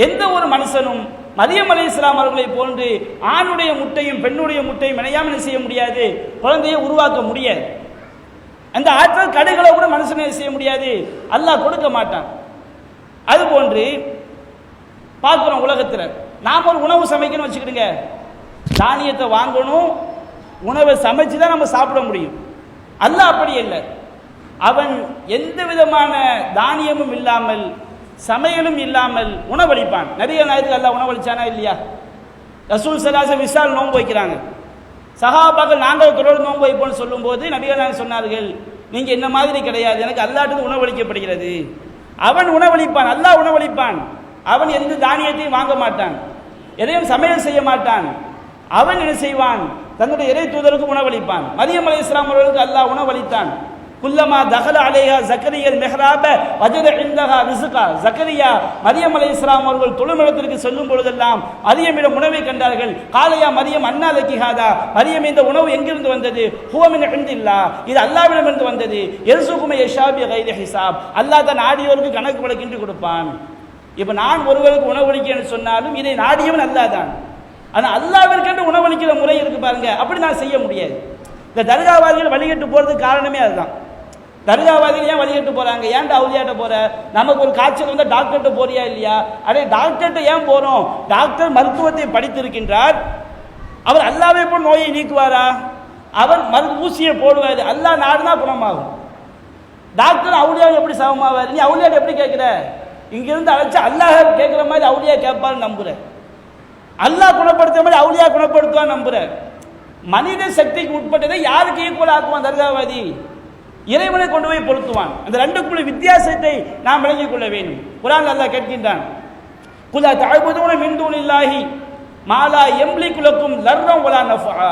எந்த ஒரு மனுஷனும் மரியம் அலைஹிஸ்ஸலாம் அவர்களை போன்று ஆணுடைய முட்டையும் பெண்ணுடைய முட்டையும் இணையாமல் செய்ய முடியாது, குழந்தையை உருவாக்க முடியாது. அந்த ஆற்றல் கடுகளை கூட மனுஷனை செய்ய முடியாது, அல்லாஹ் கொடுக்க மாட்டான். அதுபோன்று பார்க்கிறோம் உலகத்தில், நாம் ஒரு உணவு சமைக்கணும்னு வச்சுக்கிடுங்க, தானியத்தை வாங்கணும், உணவை சமைச்சு தான் நம்ம சாப்பிட முடியும். அல்லாஹ் அப்படி இல்லை, அவன் எந்த விதமான தானியமும் இல்லாமல் சமையலும் இல்லாமல் உணவளிப்பான். நபிகள் நாயகத்துக்கு அல்லாஹ் உணவளிச்சானா இல்லையா? ரசூல் ஸல்லல்லாஹு அலைஹி வஸல்லம் விசால் நோன்பு வைக்கிறாங்க, சஹாபாக்கள் நாங்கள் தொடர்ந்து நோன்பு வைப்போம்னு சொல்லும்போது நபிகள் நாயகம் சொன்னார்கள், நீங்க என்ன மாதிரி கிடையாது, எனக்கு அல்லாஹ்விடம் உணவளிக்கப்படுகிறது. அவன் உணவளிப்பான், அல்லாஹ் உணவளிப்பான். அவன் எந்த தானியத்தையும் வாங்க மாட்டான், எதையும் சமையல் செய்ய மாட்டான். அவன் என்ன செய்வான், தன்னுடைய இறை தூதருக்கு உணவளிப்பான். மரியம் அலைஹிஸ்ஸலாம் அவர்களுக்கு அல்லாஹ் உணவளித்தான். குல்லமா தகல அலைஹா ஜக்கரியா மெஹ்ராப வஜத இந்தஹா ரிஸ்கா. ஜக்கரியா மரியம் அலைஹிஸ்ஸலாம் அவர்கள் தொழுமிடத்திற்கு செல்லும் பொழுதெல்லாம் மரியமிடம் உணவை கண்டார்கள். காலையா மரியம் அன்னா லக்கிஹாதா, மரியம் இந்த உணவு எங்கிருந்து வந்தது? ஹுவ மின் இன்தில்லாஹ், இது அல்லாஹ்விடம் இருந்து வந்தது. யர்சுகும யஷா பிகைரி ஹிசாப், அல்லாஹ் தன் நாடியோருக்கு கணக்கு வழக்கின்றி கொடுப்பான். இப்போ நான் ஒருவருக்கு உணவளிக்கன்னு சொன்னாலும் இதை நாடியவன் அல்லாஹ் தான். ஆனால் அல்லாஹ்விற்கென்று உணவளிக்கிற முறை இருக்கு பாருங்க, அப்படி நான் செய்ய முடியாது. இந்த தர்காவாதிகள் வழிகட்டு போறதுக்கு காரணமே அதுதான். தர்காவாதிகள் ஏன் வழிகட்டு போறாங்க? ஏன்டா அவுலியாட்ட போற? நமக்கு ஒரு காய்ச்சல் வந்தால் டாக்டர்கிட்ட போறியா இல்லையா? அடே டாக்டர்கிட்ட ஏன் போறோம்? டாக்டர் மருத்துவத்தை படித்திருக்கின்றார், அவர் அல்லாஹ்வை போல் நோயை நீக்குவாரா? அவர் ஊசியை போடுவார், அல்லாஹ் நாடுனா குணமாகும். டாக்டர் அவுலியா எப்படி சமமாவார்? நீ அவுலியாட்ட எப்படி கேட்கிற? இங்கிருந்து அழைச்சா அல்லாஹ் கேட்கிற மாதிரி அவுலியா கேட்பான்னு நம்புற, அல்லாஹ் குணப்படுத்துற மாதிரி அவுலியா குணப்படுத்துவான்னு நம்புற. மனித சக்திக்கு உட்பட்டதை யாருக்கு ஈக்குவல் ஆக்குவான் தர்காவாதி? இறைவனை கொண்டு போய் பொருத்துவான். அந்த ரெண்டுக்குள்ள வித்தியாசத்தை நாம் விளங்கிக் கொள்ள வேண்டும். குர்ஆன் அல்லாஹ் கேட்கின்றான், குலா தஅபுதுன மின் தூனில்லாஹி மாலா யம்லிகு லக்கும் லர்ரம் வலா நஃபா.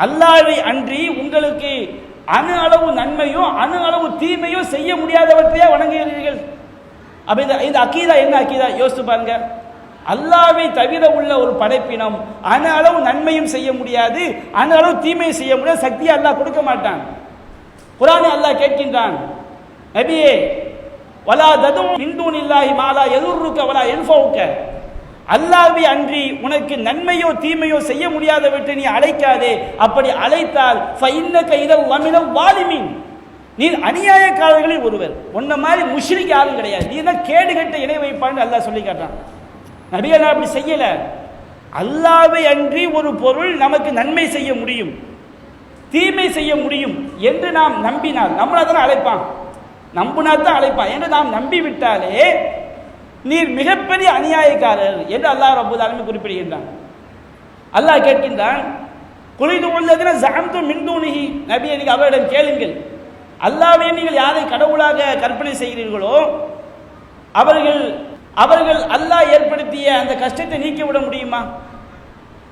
அல்லாஹ்வை அன்றி உங்களுக்கு அணு அளவு நன்மையோ அணு அளவு தீமையோ செய்ய முடியாதவற்றையா வணங்குகிறீர்கள்? அப்ப இந்த அக்கீதா என்ன அக்கீதா? யோசித்து பாருங்க. அல்லாஹ்வை தவிர உள்ள ஒரு படைப்பினம் அணு அளவு நன்மையும் செய்ய முடியாது, அணு அளவு தீமையும் செய்ய முடியாது, சக்தியை அல்லாஹ் கொடுக்க மாட்டான். குர்ஆனை அல்லாஹ் கேட்கின்றான், நபியே வலா தது மின் தூனில்லாஹி மா லா யதுர்ருக வலா யன்ஃபவுக, அல்லாஹ்வை அன்றி உனக்கு நன்மையோ தீமையோ செய்ய முடியாதவற்றை நீ அழைக்காதே. அப்படி அழைத்தால் ஃபஇன்னக இதல் லமினல் வாலிமீன், நீ அநியாயக்காரர்களில் ஒருவர். உன்ன மாதிரி முஷ்ரிக் யாரும் கிடையாது, நீ தான் கேடுகட்ட இணை வைப்பான்னு அல்லாஹ் சொல்லி காட்டுறான். நபிகள் அப்படி செய்யல. அல்லாஹ்வை அன்றி ஒரு பொருள் நமக்கு நன்மை செய்ய முடியும், தீமை செய்ய முடியும் என்று நாம் நம்பினால், நம்மளா தானே அழைப்பான், நம்பினா தான் அழைப்பான் என்று நாம் நம்பிவிட்டாலே நீர் மிகப்பெரிய அநியாயக்காரர் என்று அல்லாஹ் ரப்பல் ஆலமீன் குறிப்பிடுகின்றான். அல்லாஹ் கேட்கின்றான், குலிது உள்ளதின ஜஅம்து மின் தூனிஹி, நபியே நீங்கள் அவரிடம் கேளுங்கள், அல்லாஹ்வை நீங்கள் யாரை கடவுளாக கற்பனை செய்கிறீர்களோ அவர்கள் அல்லாஹ் ஏற்படுத்திய அந்த கஷ்டத்தை நீக்கிவிட முடியுமா?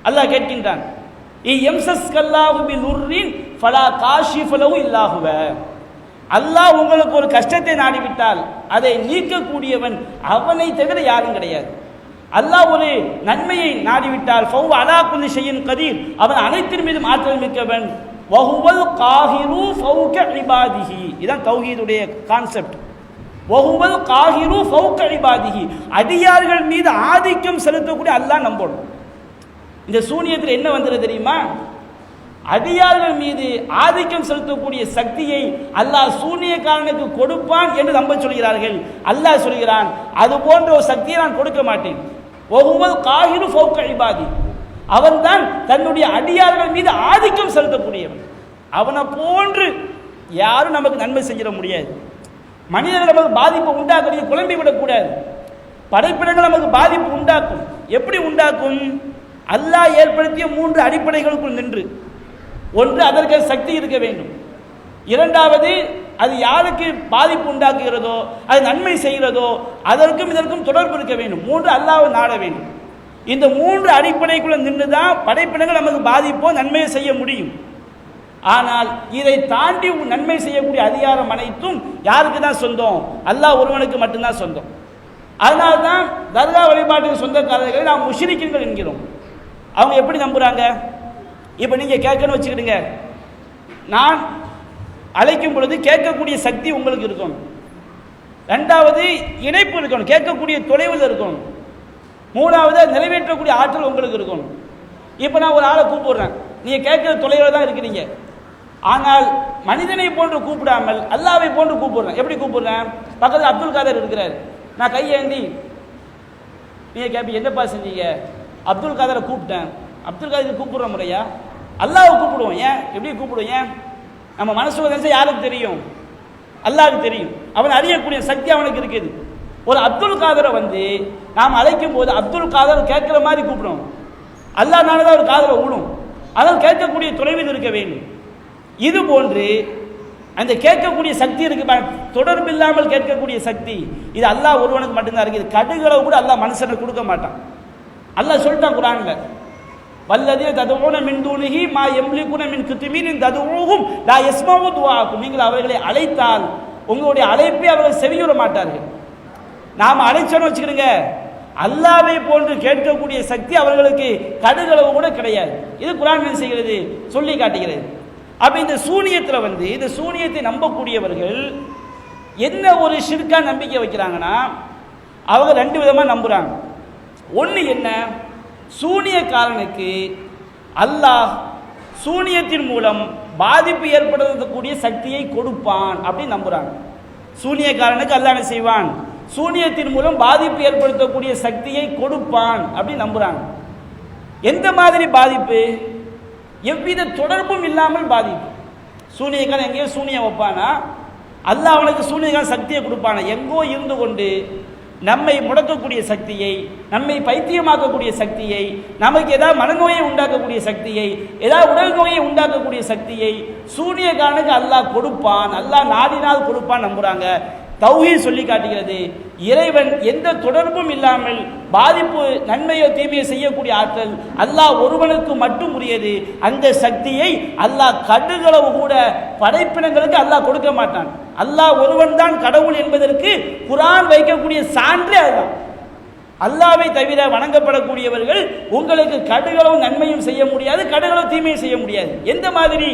அல்லாஹ் கேட்கின்றான், இயம்சஸ்கல்லாஹு பிதுர்ரின் ஃபலா காஷிஃப லஹு இல்லா ஹுவ, அல்லாஹ் உங்களுக்கு ஒரு கஷ்டத்தை நாடிவிட்டால் அதை நீக்கக்கூடியவன் அவனை தவிர யாரும் கிடையாது. அல்லாஹ் ஒரு நன்மையை நாடிவிட்டால் ஃபஹுவ அலா குல்லி ஷைஇன் கதீர், அவன் அனைத்தின் மீதும் ஆற்றல் மிக்கவன். வஹுவல் காஹிரு ஃபௌக இபாதிஹி, இதான் தௌஹீதுடைய கான்செப்ட். வஹுவல் காஹிரு ஃபௌக இபாதிஹி, அடியார்கள் மீது ஆதிக்கம் செலுத்தக்கூடிய அல்லாஹ் நம்பணும். இந்த சூனியத்தில் என்ன வந்தது தெரியுமா? அடியார்கள் மீது ஆதிக்கம் செலுத்தக்கூடிய சக்தியை அல்லாஹ் சூனியக்காரனுக்கு கொடுப்பான் என்று நம்ப சொல்கிறார்கள். அல்லாஹ் சொல்கிறான், அது போன்ற ஒரு சக்தியை நான் கொடுக்க மாட்டேன். வஹுவல் காஹிரு ஃபௌக இபாதி, அவன்தான் தன்னுடைய அடியார்கள் மீது ஆதிக்கம் செலுத்தக்கூடியவன். அவனை போன்று யாரும் நமக்கு நன்மை செஞ்சிட முடியாது. மனிதர்கள் நமக்கு பாதிப்பு உண்டாக்க குழம்பி விடக்கூடாது. படைப்பிடங்கள் நமக்கு பாதிப்பு உண்டாக்கும். எப்படி உண்டாக்கும்? அல்லாஹ் ஏற்படுத்திய 3 அடிப்படைகளுக்குள் நின்று, ஒன்று அதற்கு சக்தி இருக்க வேண்டும், இரண்டாவது அது யாருக்கு பாதிப்பு உண்டாக்குகிறதோ அது நன்மை செய்கிறதோ அதற்கும் இதற்கும் தொடர்பு இருக்க வேண்டும், 3 அல்லாஹ்வை நாட வேண்டும். இந்த 3 அடிப்படைக்குள்ள நின்று தான் படைப்பினங்கள் நமக்கு பாதிப்போ நன்மையை செய்ய முடியும். ஆனால் இதை தாண்டி நன்மை செய்யக்கூடிய அதிகாரம் அனைத்தும் யாருக்கு தான் சொந்தம்? அல்லாஹ் ஒருவனுக்கு மட்டும்தான் சொந்தம். அதனால்தான் தர்கா வழிபாட்டுக்கு சொந்தக்காரர்களை நாம் முஷ்ரிக்குகள் என்கிறோம். அவங்க எப்படி நம்புறாங்க? இப்போ நீங்க கேட்கணும்னு வச்சுக்கிடுங்க, நான் அழைக்கும் பொழுது கேட்கக்கூடிய சக்தி உங்களுக்கு இருக்கணும், ரெண்டாவது இணைப்பு இருக்கணும், கேட்கக்கூடிய தொலைவில் இருக்கணும், மூணாவது நிறைவேற்றக்கூடிய ஆற்றல் உங்களுக்கு இருக்கணும். இப்போ நான் ஒரு ஆளை கூப்பிடுறேன், நீங்கள் கேட்குற தொலைவில் தான் இருக்கிறீங்க, ஆனால் மனிதனை போன்று கூப்பிடாமல் அல்லாவை போன்று கூப்பிடுறேன். எப்படி கூப்பிடுறேன்? பக்கத்தில் அப்துல் காதர் இருக்கிறார், நான் கையேந்தி நீங்கள் கேட்பீங்க என்னப்பா செஞ்சீங்க? அப்துல் காதரை கூப்பிட்டேன். அப்துல் காதரை கூப்பிடுற முறையா? அல்லாவை கூப்பிடுவோம். ஏன்? எப்படி கூப்பிடுவோம்? ஏன்? நம்ம மனசு நினைச்சா யாருக்கு தெரியும்? அல்லாஹ்வுக்கு தெரியும். அவன் அறியக்கூடிய சக்தி அவனுக்கு இருக்குது. ஒரு அப்துல் காதரை வந்து நாம் அழைக்கும் போது அப்துல் காதர் கேட்குற மாதிரி கூப்பிடுவோம். அல்லாஹ் நானதான் ஒரு காதரை விடும், அதாவது கேட்கக்கூடிய தொலைவில் இருக்க வேண்டும். இது போன்று அந்த கேட்கக்கூடிய சக்தி இருக்கு, தொடர்பு இல்லாமல் கேட்கக்கூடிய சக்தி, இது அல்லாஹ் ஒருவனுக்கு மட்டும்தான் இருக்குது. கடுகளவு கூட அல்லாஹ் மனுஷனுக்கு கொடுக்க மாட்டான். அல்லாஹ் சொல்லிட்டான் குர்ஆன்ல, வல்லதீன ததுஊன மின் தூனிஹி மா யம்லிகுன மின் கித்மீரின் ததுஊஹும் லா யஸ்மஉ துஆக்கும், நீங்கள் அவர்களை அழைத்தால் உங்களுடைய அழைப்பை அவர்கள் செவியுற மாட்டார்கள். நாம் அழைச்சோன்னு வச்சுக்கிடுங்க, அல்லாஹ்வை போன்று கேட்கக்கூடிய சக்தி அவர்களுக்கு கடுகளவு கூட கிடையாது. இது குர்ஆன் என்ன செய்கிறது? சொல்லி காட்டுகிறது. அப்ப இந்த சூனியத்தில் வந்து இந்த சூனியத்தை நம்பக்கூடியவர்கள் என்ன ஒரு ஷிர்கா நம்பிக்கை வைக்கிறாங்கன்னா, அவங்க 2 விதமா நம்புறாங்க. ஒன்று என்ன? சூனியக்காரனுக்கு அல்லாஹ் சூனியத்தின் மூலம் பாதிப்பு ஏற்படுத்தக்கூடிய சக்தியை கொடுப்பான் அப்படின்னு நம்புறாங்க. சூனியக்காரனுக்கு அல்லாஹ் என்ன செய்வான்? சூனியத்தின் மூலம் பாதிப்பு ஏற்படுத்தக்கூடிய சக்தியை கொடுப்பான் அப்படின்னு நம்புறாங்க. எந்த மாதிரி பாதிப்பு? எவ்வித தொடர்பும் இல்லாமல் பாதிப்பு. சூனியக்காரன் எங்கேயோ சூனியம் வைப்பானா, அல்லாஹ் அவனுக்கு சூனியக்காரன் சக்தியை கொடுப்பானா, எங்கோ இருந்து கொண்டு நம்மை முடக்கக்கூடிய சக்தியை, நம்மை பைத்தியமாக்கக்கூடிய சக்தியை, நமக்கு ஏதாவது மனநோயை உண்டாக்கக்கூடிய சக்தியை, ஏதாவது உடல் நோயை உண்டாக்கக்கூடிய சக்தியை சூனியக்காரனுக்கு அல்லாஹ் கொடுப்பான், அல்லாஹ் நாடினால் கொடுப்பான் நம்புறாங்க. தௌஹீத் சொல்லி காட்டுகிறது. இறைவன் எந்த தொடர்பும் இல்லாமல் பாதிப்பு நன்மையோ தீமையோ செய்யக்கூடிய ஆற்றல் அல்லாஹ் ஒருவனுக்கு மட்டும் உரியது. அந்த சக்தியை அல்லாஹ் கடுகளவு கூட படைப்பினங்களுக்கு அல்லாஹ் கொடுக்க மாட்டான். அல்லாஹ் ஒருவன் தான் கடவுள் என்பதற்கு குர்ஆன் வைக்கக்கூடிய சான்றே அதுதான். அல்லாஹ்வை தவிர வணங்கப்படக்கூடியவர்கள் உங்களுக்கு கடுகளவு நன்மையும் செய்ய முடியாது, கடுகளவு தீமையும் செய்ய முடியாது. எந்த மாதிரி?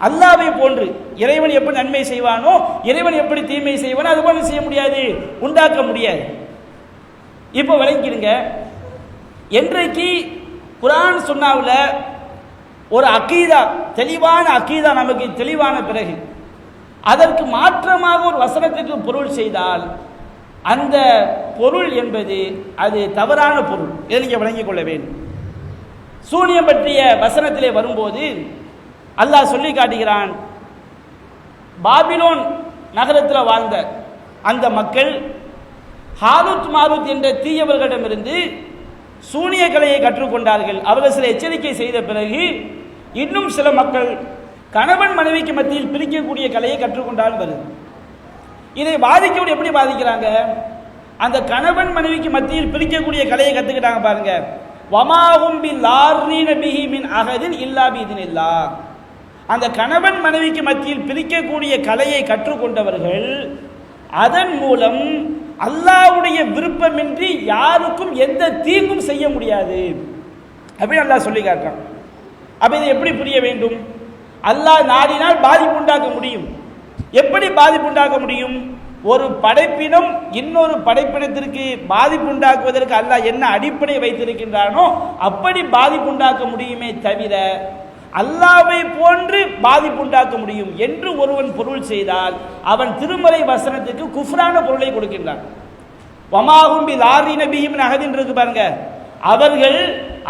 அல்லாஹ்வை போன்று இறைவன் எப்படி நன்மை செய்வானோ, இறைவன் எப்படி தீமை செய்வானோ அது போல செய்ய முடியாது, உண்டாக்க முடியாது. இப்போ விளங்கிடுங்க. என்றைக்கு குர்ஆன் சுன்னாவுல ஒரு அகீதா, தெளிவான அகீதா நமக்கு தெளிவான பிறகு அதற்கு மாற்றமாக ஒரு வசனத்துக்கு பொருள் செய்தால் அந்த பொருள் என்பது அது தவறான பொருள். இதை நீங்கள் விளங்கிக் கொள்ள வேண்டும். சூனியம் பற்றிய வசனத்திலே வரும்போது அல்லாஹ் சொல்லி காட்டுகிறான், பாபிலோன் நகரத்தில் வாழ்ந்த அந்த மக்கள் ஹாரூத் மாரூத் என்ற தீயவர்களிடமிருந்து சூனிய கலையை கற்றுக்கொண்டார்கள். அவர்கள் சில எச்சரிக்கை செய்த பிறகு இன்னும் சில மக்கள் கணவன் மனைவிக்கு மத்தியில் பிரிக்கக்கூடிய கலையை கற்றுக்கொண்டாலும் வருது. இதை பாதிக்கக்கூடிய எப்படி பாதிக்கிறாங்க? அந்த கணவன் மனைவிக்கு மத்தியில் பிரிக்கக்கூடிய கலையை கற்றுக்கிட்டாங்க பாருங்க. வமாஹும் பில்லார்ரீன பிஹி மின் அஹதின் இல்லா பிஇذனில்லாஹ். அந்த கணவன் மனைவிக்கு மத்தியில் பிரிக்கக்கூடிய கலையை கற்றுக்கொண்டவர்கள் அதன் மூலம் அல்லாஹ்வுடைய விருப்பமின்றி யாருக்கும் எந்த தீங்கும் செய்ய முடியாது அப்படின்னு அல்லாஹ் சொல்லி காட்டுறான். அப்ப இதை எப்படி புரிய வேண்டும்? அல்லாஹ் நாடினால் பாதிப்பு உண்டாக்க முடியும். எப்படி பாதிப்பு உண்டாக்க முடியும்? ஒரு படைப்பினம் இன்னொரு படைப்பினத்திற்கு பாதிப்பு உண்டாக்குவதற்கு அல்லாஹ் என்ன அடிப்படை வைத்திருக்கின்றானோ அப்படி பாதிப்பு உண்டாக்க முடியுமே தவிர அல்லாஹ்வை போன்று பாதிப்பு உண்டாக்க முடியும் என்று ஒருவன் பொருள் செய்தால் அவன் திருமறை வசனத்துக்கு குஃப்ரான பொருளை கொடுக்கின்றான். வமாஹும் பில்லார்ரீன பிஹி மின் அஹதின் இருக்கு பாருங்க. அவர்கள்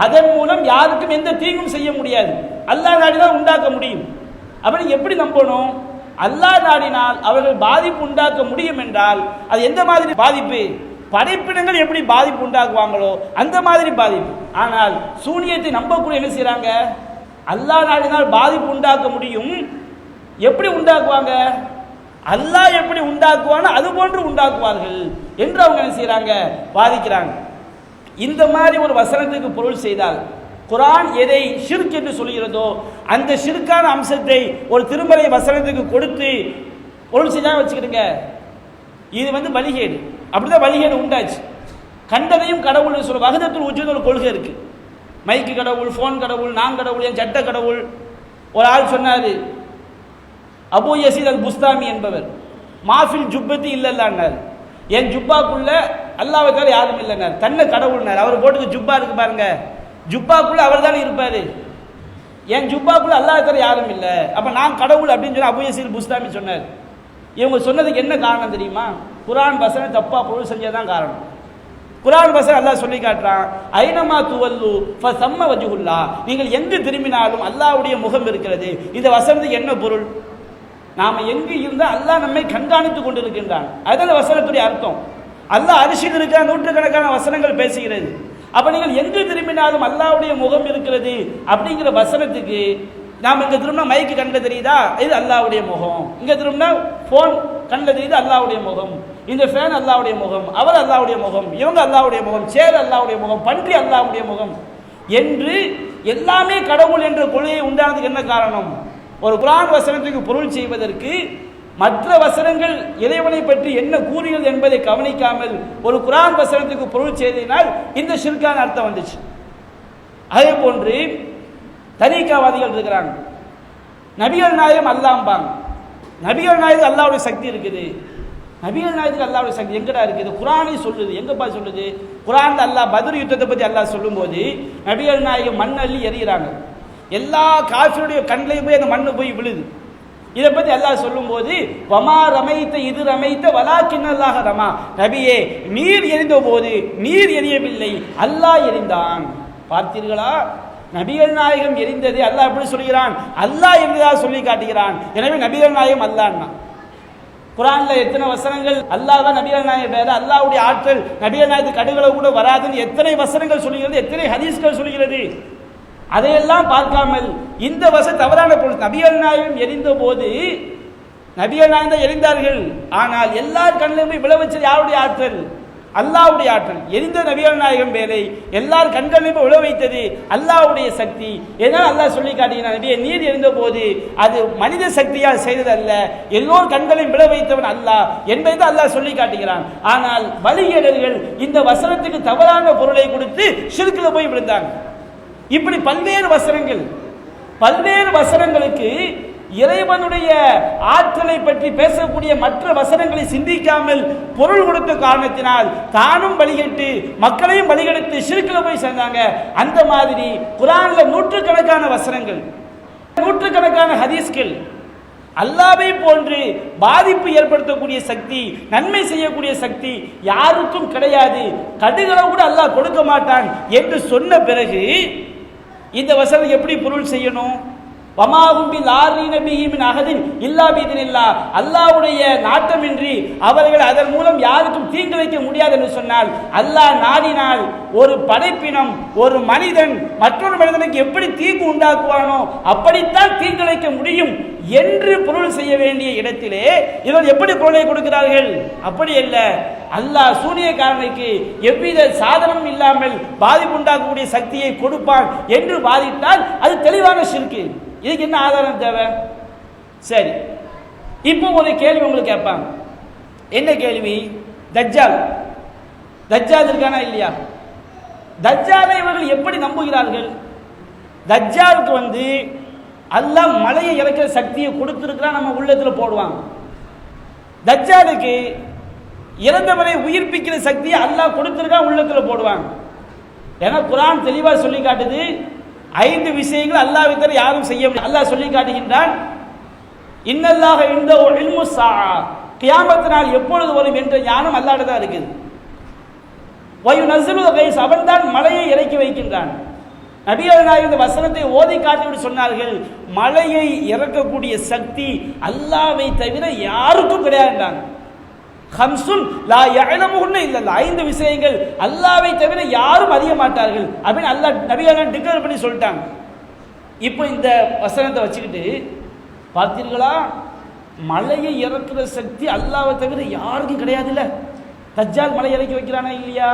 அதன் மூலம் யாருக்கும் எந்த தீங்கும் செய்ய முடியாது, அல்லாஹ் நாடினால் உண்டாக்க முடியும். அப்படி எப்படி நம்பணும்? அல்லாஹ் நாடினால் அவர்கள் பாதிப்பு உண்டாக்க முடியும் என்றால் அது எந்த மாதிரி பாதிப்பு? படைப்பினங்கள் எப்படி பாதிப்பு உண்டாக்குவாங்களோ அந்த மாதிரி பாதிப்பு. ஆனால் சூனியத்தை நம்பக்கூடிய என்ன செய்யறாங்க? அல்லாஹ் நாடினால் பாதிப்பு உண்டாக்க முடியும். எப்படி உண்டாக்குவாங்க? அல்லாஹ் எப்படி உண்டாக்குவானோ அது போன்று உண்டாக்குவார்கள் என்று அவங்க என்ன செய்யறாங்க? பாதிக்கிறாங்க. இந்த மாதிரி ஒரு வசனத்துக்கு பொருள் செய்தால் குர்ஆன் எதை ஷிர்க் என்று சொல்கிறதோ அந்த ஷிர்கான அம்சத்தை ஒரு திருமறை வசனத்துக்கு கொடுத்து பொருள் செய்ய வச்சுக்கிடுங்க. இது வழிகேடு. அப்படிதான் வழிகேடு உண்டாச்சு. கண்டதையும் கடவுள் சொல்ல வஹதத்துல் வஜூத் ஒரு கொள்கை இருக்கு. மைக்கு கடவுள், ஃபோன் கடவுள், நான் கடவுள், என் சட்ட கடவுள். ஒரு ஆள் சொன்னாரு, அபு யசீத் அல் புஸ்தாமி என்பவர், மாஃபில் ஜுப்பத்தி இல்லல்லான்னார். என் ஜுப்பாக்குள்ள அல்லாஹ்வை தவிர யாரும் இல்லைன்னார். தன்னை கடவுள்னார். அவர் போட்டுக்கு ஜுப்பா இருக்கு பாருங்க, ஜுப்பாக்குள்ள அவர் தானே இருப்பாரு. என் ஜுப்பாக்குள்ள அல்லாஹ் தவிர யாரும் இல்லை, அப்ப நான் கடவுள் அப்படின்னு சொல்லி அபு யசீத் புஸ்தாமி சொன்னார். இவங்க சொன்னதுக்கு என்ன காரணம் தெரியுமா? குர்ஆன் வசனம் தப்பா பொருள் செஞ்சதான் காரணம். குர்ஆன் வசனம் அல்லாஹ் சொல்லி காட்டுறான், ஐனமா துவல்லு ஃபஸம்ம வஜ்ஹுல்லாஹ். நீங்கள் எங்கு திரும்பினாலும் அல்லாஹ்வுடைய முகம் இருக்கிறது. இந்த வசனத்துக்கு என்ன பொருள்? நாம எங்கு இருந்தால் அல்லாஹ் நம்மை கண்காணித்துக் கொண்டிருக்கின்றான். அதுதான் வசனத்துடைய அர்த்தம். அல்லாஹ் அரிசியில் இருக்கிற நூற்றுக்கணக்கான வசனங்கள் பேசுகிறது. அப்ப நீங்கள் எங்கு திரும்பினாலும் அல்லாஹ்வுடைய முகம் இருக்கிறது அப்படிங்கிற வசனத்துக்கு நாம் இங்க திரும்பினா மைக்கு கண்ணில் தெரியுதா? இது அல்லாஹ்வுடைய முகம். இங்க திரும்பினா போன் கண்ணில் தெரியுது, அல்லாஹ்வுடைய முகம். இந்த ஃபேன் அல்லாஹ்வுடைய முகம், அவர் அல்லாஹ்வுடைய முகம், இவங்க அல்லாஹ்வுடைய முகம், சேர் அல்லாஹ்வுடைய முகம், பன்றி அல்லாஹ்வுடைய முகம் என்று எல்லாமே கடவுள் என்ற கொள்கையை உண்டானதுக்கு என்ன காரணம்? ஒரு குர்ஆன் வசனத்துக்கு பொருள் செய்வதற்கு மற்ற வசனங்கள் இறைவனை பற்றி என்ன கூறுகிறது என்பதை கவனிக்காமல் ஒரு குர்ஆன் வசனத்துக்கு பொருள் செய்ததினால் இந்த ஷிர்கான அர்த்தம் வந்துச்சு. அதே போன்று தரீகாவாதிகள் இருக்கிறாங்க. நபிகள் நாயகம் அல்லாம்பாங்க. நபிகள் நாயகம் அல்லாஹ்வுடைய சக்தி இருக்குது. நபிகள் நாயகத்துக்கு அல்லாஹ்வுடைய சக்தி எங்கடா இருக்குது? குர்ஆனே சொல்லுது. எங்கப்பா சொல்லுது? குர்ஆன்ல அல்லாஹ் பத்ர் யுத்தத்தை பற்றி அல்லாஹ் சொல்லும்போது நபிகள் நாயகம் மண் அள்ளி எறிகிறாங்க. எல்லா காஃபிருடைய கண்ணிலையும் போய் அந்த மண்ணு போய் விழுது. இதை பற்றி அல்லாஹ் சொல்லும்போது வமா ரமைத்த இது ரமைத்த வலாக்கின்னல்லாஹ ரமா. நபியே, நீர் எரிந்த போது நீர் எரியவில்லை, அல்லாஹ் எரிந்தான். பார்த்தீர்களா? நபிகள் நாயகம் எரிந்தது அல்லாஹ் எப்படி சொல்கிறான்? அல்லாஹ் எரிந்ததாக சொல்லி காட்டுகிறான். எனவே நபிகள் நாயகம் அல்லாஹ்னா. குர்ஆன்ல எத்தனை வசனங்கள் அல்லாஹ் தான் நபிகள் நாயகம் வேற, அல்லாஹ்வுடைய ஆற்றல் நபிகள் நாயகத்துக்கு கடுகளவு கூட வராதுன்னு எத்தனை வசனங்கள் சொல்கிறது, எத்தனை ஹதீஸ்கள் சொல்கிறது. அதையெல்லாம் பார்க்காமல் இந்த வசனம் தவறான பொருள். நபிகள் நாயகம் எரிந்த போது நபிகள் நாயகம் தான் எரிந்தார்கள். ஆனால் எல்லார் கண்ணிலும் போய் விளைவிச்சது யாருடைய ஆற்றல்? அல்லாஹ்வுடைய ஆற்றல். எரிந்த நபிகள் நாயகம் பேரை எல்லார் கண்களிலும் விழ வைத்தது அல்லாஹ்வுடைய சக்தி. ஏன்னா அல்லாஹ் சொல்லி காட்டுகிறான், நபியை நீர் எரிந்த போது அது மனித சக்தியால் செய்ததல்ல, எல்லோர் கண்களையும் விழ வைத்தவன் அல்லாஹ் என்பதை அல்லாஹ் சொல்லி காட்டுகிறான். ஆனால் வழிகேடர்கள் இந்த வசனத்துக்கு தவறான பொருளை கொடுத்து ஷிர்க்ல போய் விழுந்தாங்க. இப்படி பல்வேறு வசனங்களுக்கு இறைவனுடைய ஆற்றலை பற்றி பேசக்கூடிய மற்ற வசனங்களை சிந்திக்காமல் பொருள் கொடுத்த காரணத்தினால் தானும் வழிகட்டு மக்களையும் வழிகெடுத்து ஷிர்க்ல போய் சேர்ந்தாங்க. அந்த மாதிரி குர்ஆன்ல நூற்றுக்கணக்கான வசனங்கள், நூற்றுக்கணக்கான ஹதீஸ்கள் அல்லாஹ்வை போன்று பாதிப்பு ஏற்படுத்தக்கூடிய சக்தி, நன்மை செய்யக்கூடிய சக்தி யாருக்கும் கிடையாது, கடுகளவு கூட அல்லாஹ் கொடுக்க மாட்டான் என்று சொன்ன பிறகு இந்த வசனம் எப்படி பொருள் செய்யணும்? அல்லாஹ்வுடைய நாட்டமின்றி அவர்கள் அதன் மூலம் யாருக்கும் தீங்கு வைக்க முடியாது என்று சொன்னால், அல்லாஹ் நாடினால் ஒரு படைப்பினம், ஒரு மனிதன் மற்றொரு மனிதனுக்கு எப்படி தீங்கு உண்டாக்குவானோ அப்படித்தான் தீங்கு வைக்க முடியும் என்று பொருள் செய்ய வேண்டிய இடத்திலே இவர்கள் எப்படி பொருளை கொடுக்கிறார்கள்? அப்படி அல்ல, அல்லாஹ் சூனியக்காரனுக்கு எவ்வித சாதனம் இல்லாமல் பாதிப்பு உண்டாக்கக்கூடிய சக்தியை கொடுப்பான் என்று வாதிட்டால் அது தெளிவான ஷிர்க். இதுக்கு என்ன ஆதாரம் தேவை? சரி, இப்போ ஒரு கேள்வி உங்களுக்கு கேட்பாங்க. என்ன கேள்வி? தஜ்ஜால் இருக்கானா இல்லையா? தஜ்ஜாலை இவர்கள் எப்படி நம்புகிறார்கள்? தஜ்ஜாலுக்கு அல்லாஹ் மலையை இறக்கிற சக்தியை கொடுத்திருக்கிறான், நம்ம உள்ளத்துல போடுவாங்க. தஜ்ஜாலுக்கு இறந்தவரை உயிர்ப்பிக்கிற சக்தியை அல்லாஹ் கொடுத்திருக்கான், உள்ளத்துல போடுவாங்க. ஏன்னா குர்ஆன் தெளிவா சொல்லி காட்டுது, 5 விஷயங்கள் அல்லாஹ்வை தவிர யாரும் செய்ய முடியாது. அல்லாஹ் சொல்லி காட்டுகின்றான், இன்னல்லாஹ இன்தஹு இல்மு ஸாஅ, கியாமத் நாள் எப்பொழுது வரும் என்ற ஞானம் அல்லாஹ்விடம் தான் இருக்குது. வயுனஸ்ஸிலுல் கைஸ், அவன் தான் மலையை இறக்கி வைக்கின்றான். நபிகள் நாயகம் இந்த வசனத்தை ஓதி காட்டிவிட்டு சொன்னார்கள், மலையை இறக்கக்கூடிய சக்தி அல்லாஹ்வை தவிர யாருக்கும் கிடையாதுன்றாங்க. ஹம்சுன் லா யஅலமுஹுன்ன இல்லல்லாஹ், 5 விஷயங்கள் அல்லாஹ்வை தவிர யாரும் அறிய மாட்டார்கள் அப்படின்னு அல்லாஹ் நபிகள் டிக்ளேர் பண்ணி சொல்லிட்டாங்க. இப்போ இந்த வசனத்தை வச்சுக்கிட்டு பார்த்தீர்களா, மலையை இறக்குற சக்தி அல்லாஹ்வை தவிர யாருக்கும் கிடையாதுல்ல. தஜ்ஜால் மலை இறக்கி வைக்கிறானா இல்லையா?